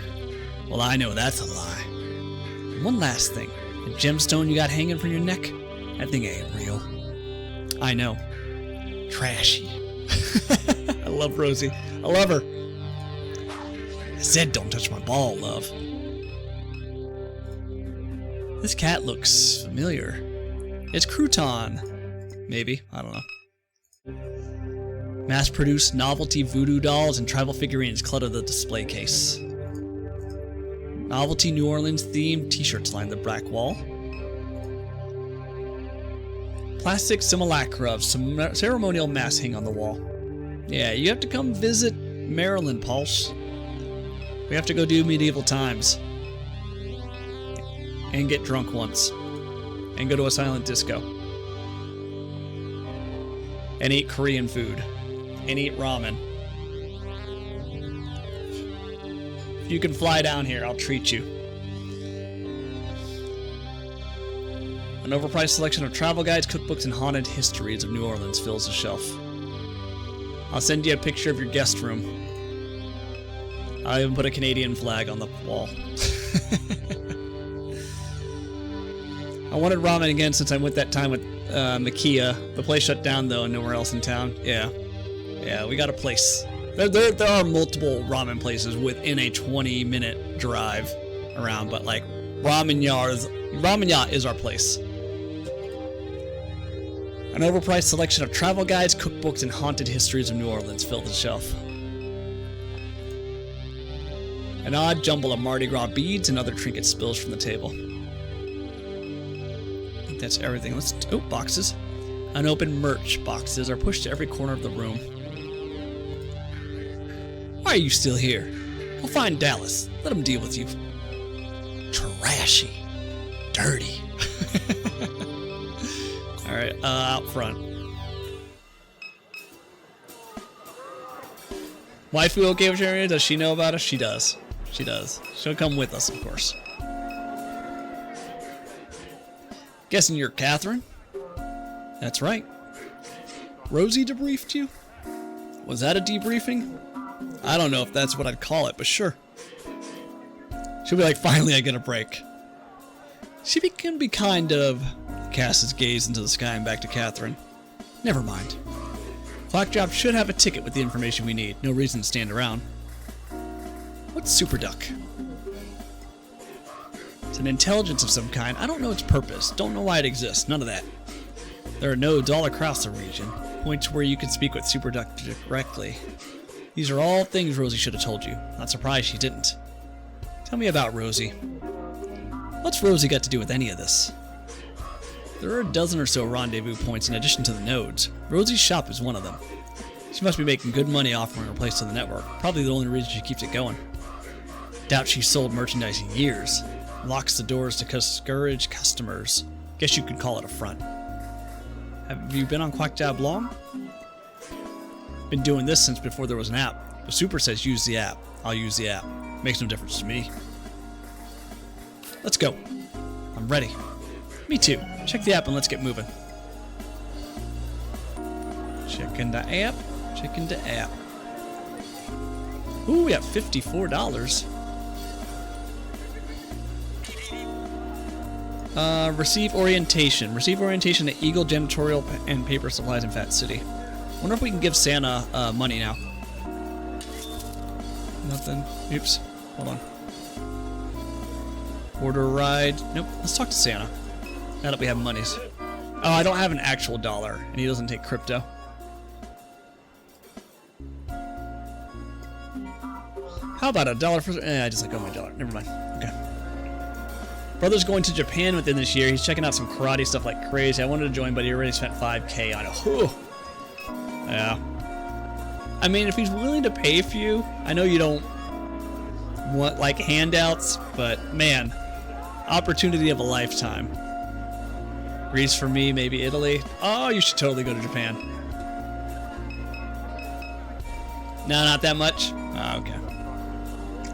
Well, I know that's a lie. And one last thing. The gemstone you got hanging from your neck? That thing ain't real. I know. Trashy. I love Rosie. I love her. I said don't touch my ball, love. This cat looks familiar. It's Crouton. Maybe. I don't know. Mass-produced novelty voodoo dolls and tribal figurines clutter the display case. Novelty New Orleans-themed t-shirts line the back wall. Plastic simulacra of some ceremonial mass hang on the wall. Yeah, you have to come visit Maryland, Pulse. We have to go do medieval times. And get drunk once. And go to a silent disco. And eat Korean food. And eat ramen. If you can fly down here, I'll treat you. An overpriced selection of travel guides, cookbooks, and haunted histories of New Orleans fills the shelf. I'll send you a picture of your guest room. I'll even put a Canadian flag on the wall. I wanted ramen again since I went that time with Makia. The place shut down though, and nowhere else in town. Yeah, we got a place. There are multiple ramen places within a 20-minute drive around, but like Ramen Yacht is our place. An overpriced selection of travel guides, cookbooks, and haunted histories of New Orleans fill the shelf. An odd jumble of Mardi Gras beads and other trinket spills from the table. I think that's everything. Boxes. Unopened merch boxes are pushed to every corner of the room. Why are you still here? Go find Dallas. Let him deal with you. Trashy. Dirty. Alright, out front. Waifu okay with sharing it? Does she know about us? She does. She does. She'll come with us, of course. Guessing you're Catherine? That's right. Rosie debriefed you? Was that a debriefing? I don't know if that's what I'd call it, but sure. She'll be like, finally I get a break. She can be kind of... Casts his gaze into the sky and back to Catherine. Never mind. Blackjack should have a ticket with the information we need. No reason to stand around. What's Super Duck? It's an intelligence of some kind. I don't know its purpose. Don't know why it exists. None of that. There are nodes all across the region. Points where you can speak with Super Duck directly. These are all things Rosie should have told you. Not surprised she didn't. Tell me about Rosie. What's Rosie got to do with any of this? There are a dozen or so rendezvous points in addition to the nodes. Rosie's shop is one of them. She must be making good money offering her place to the network. Probably the only reason she keeps it going. Doubt she's sold merchandise in years. Locks the doors to discourage customers. Guess you could call it a front. Have you been on Quackjob long? Been doing this since before there was an app. The Super says use the app. I'll use the app. Makes no difference to me. Let's go. I'm ready. Me too. Check the app and let's get moving. Checking the app. Checking the app. Ooh, we got $54. Receive orientation. Receive orientation at Eagle Janitorial and Paper Supplies in Fat City. Wonder if we can give Santa money now. Nothing. Oops. Hold on. Order a ride. Nope. Let's talk to Santa. Now that we have monies. Oh, I don't have an actual dollar, and he doesn't take crypto. How about a dollar for... I just let go of my dollar. Never mind. Okay. Brother's going to Japan within this year. He's checking out some karate stuff like crazy. I wanted to join, but he already spent $5K on it. Whew. Yeah. I mean, if he's willing to pay for you, I know you don't want, like, handouts, but, man, opportunity of a lifetime. Greece for me, maybe Italy. Oh, you should totally go to Japan. No, not that much? Oh, okay.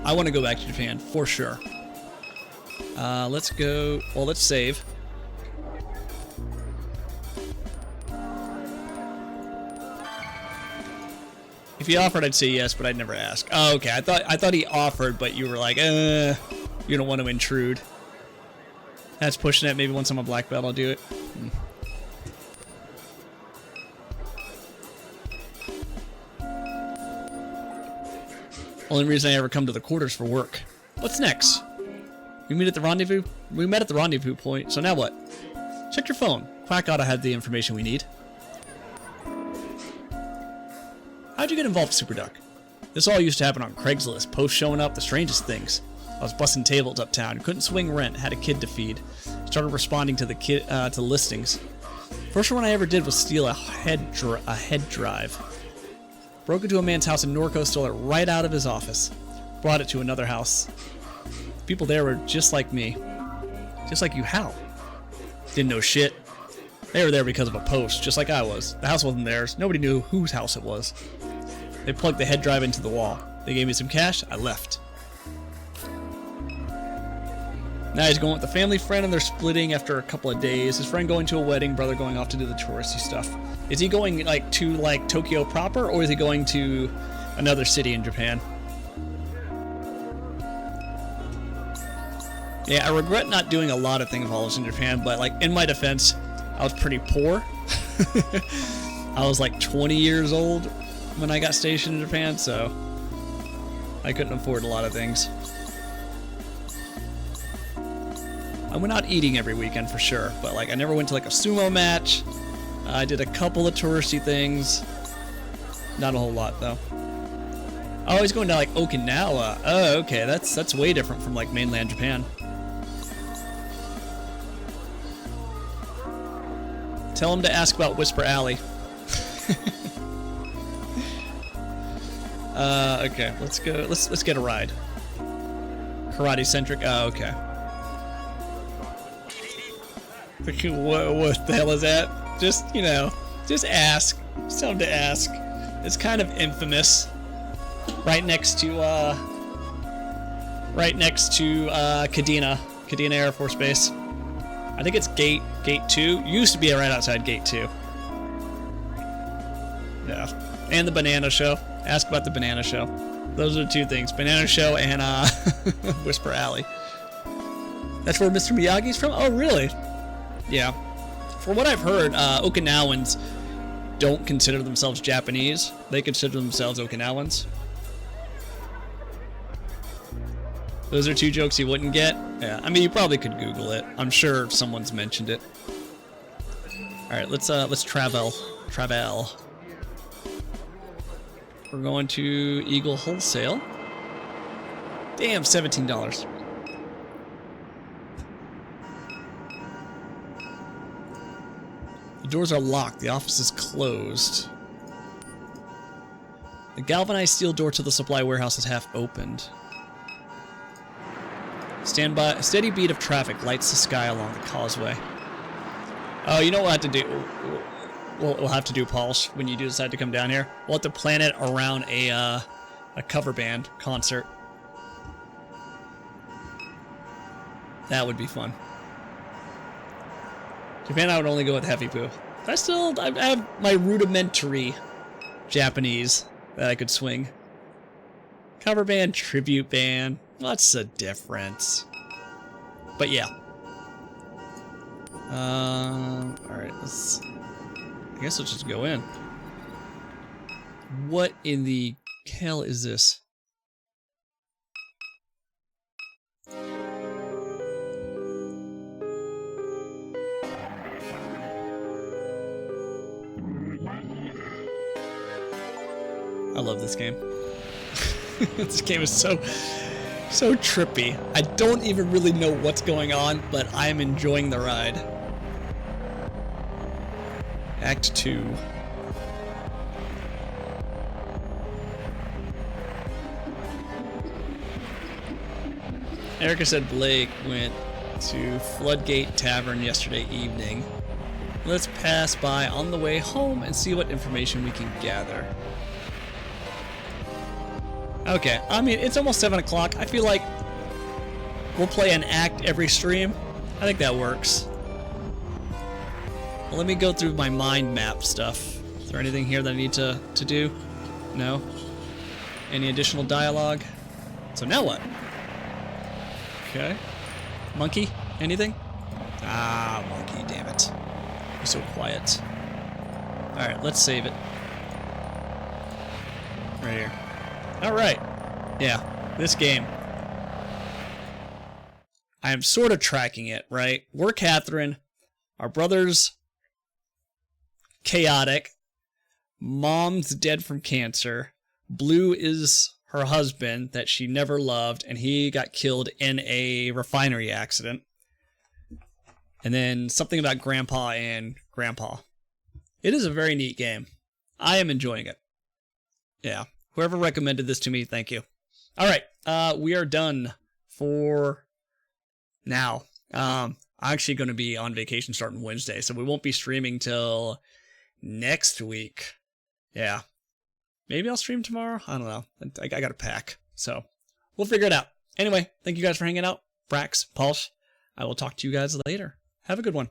I want to go back to Japan, for sure. Let's go... Well, let's save. If he offered, I'd say yes, but I'd never ask. Oh, okay. I thought he offered, but you were like, you don't want to intrude. That's pushing it. Maybe once I'm a black belt, I'll do it. Only reason I ever come to the quarters for work. What's next? We meet at the rendezvous? We met at the rendezvous point, so now what? Check your phone. Quack ought to have the information we need. How'd you get involved with Super Duck? This all used to happen on Craigslist. Posts showing up, the strangest things. I was busting tables uptown, couldn't swing rent, had a kid to feed. Started responding to the to listings. First one I ever did was steal a head drive. Broke into a man's house in NORCO, stole it right out of his office. Brought it to another house. People there were just like me. Just like you, how? Didn't know shit. They were there because of a post, just like I was. The house wasn't theirs. Nobody knew whose house it was. They plugged the head drive into the wall. They gave me some cash. I left. Now he's going with a family friend and they're splitting after a couple of days. His friend going to a wedding, brother going off to do the touristy stuff. Is he going to Tokyo proper, or is he going to another city in Japan? Yeah, I regret not doing a lot of things while I was in Japan, but in my defense, I was pretty poor. I was 20 years old when I got stationed in Japan, so I couldn't afford a lot of things. I went out eating every weekend for sure, but I never went to a sumo match. I did a couple of touristy things. Not a whole lot though. Oh, he's going to Okinawa. Oh, okay, that's way different from mainland Japan. Tell him to ask about Whisper Alley. Okay, let's go. Let's get a ride. Karate centric. Oh, okay. What the hell is that? Just ask. Just tell him to ask. It's kind of infamous. right next to Kadena Air Force Base. I think it's Gate 2. Used to be right outside Gate 2. Yeah. And the Banana Show. Ask about the Banana Show. Those are the two things. Banana Show and Whisper Alley. That's where Mr. Miyagi's from? Oh, really? Yeah. From what I've heard, Okinawans don't consider themselves Japanese. They consider themselves Okinawans. Those are two jokes you wouldn't get? Yeah, I mean, you probably could Google it. I'm sure someone's mentioned it. Alright, let's travel. We're going to Eagle Wholesale. Damn, $17. The doors are locked. The office is closed. The galvanized steel door to the supply warehouse is half opened. Stand by. A steady beat of traffic lights the sky along the causeway. Oh, you know what we'll have to do? We'll have to do, Paul, when you do decide to come down here. We'll have to plan it around a cover band concert. That would be fun. Japan, I would only go with Heavy Poo. I have my rudimentary Japanese that I could swing. Cover band, tribute band. What's the difference? But yeah. Alright, I guess let's just go in. What in the hell is this? I love this game. This game is so trippy. I don't even really know what's going on, but I'm enjoying the ride. Act 2. Erica said Blake went to Floodgate Tavern yesterday evening. Let's pass by on the way home and see what information we can gather. Okay, I mean, it's almost 7 o'clock. I feel like we'll play an act every stream. I think that works. Well, let me go through my mind map stuff. Is there anything here that I need to do? No? Any additional dialogue? So now what? Okay. Monkey? Anything? Ah, monkey, damn it. You're so quiet. Alright, let's save it. Right here. Alright. Yeah, this game. I am sort of tracking it, right? We're Catherine. Our brother's chaotic. Mom's dead from cancer. Blue is her husband that she never loved, and he got killed in a refinery accident. And then something about Grandpa and Grandpa. It is a very neat game. I am enjoying it. Yeah. Whoever recommended this to me, thank you. Alright, we are done for now. I'm actually going to be on vacation starting Wednesday, so we won't be streaming till next week. Yeah. Maybe I'll stream tomorrow? I don't know. I got to pack, so we'll figure it out. Anyway, thank you guys for hanging out. Brax, Pulse, I will talk to you guys later. Have a good one.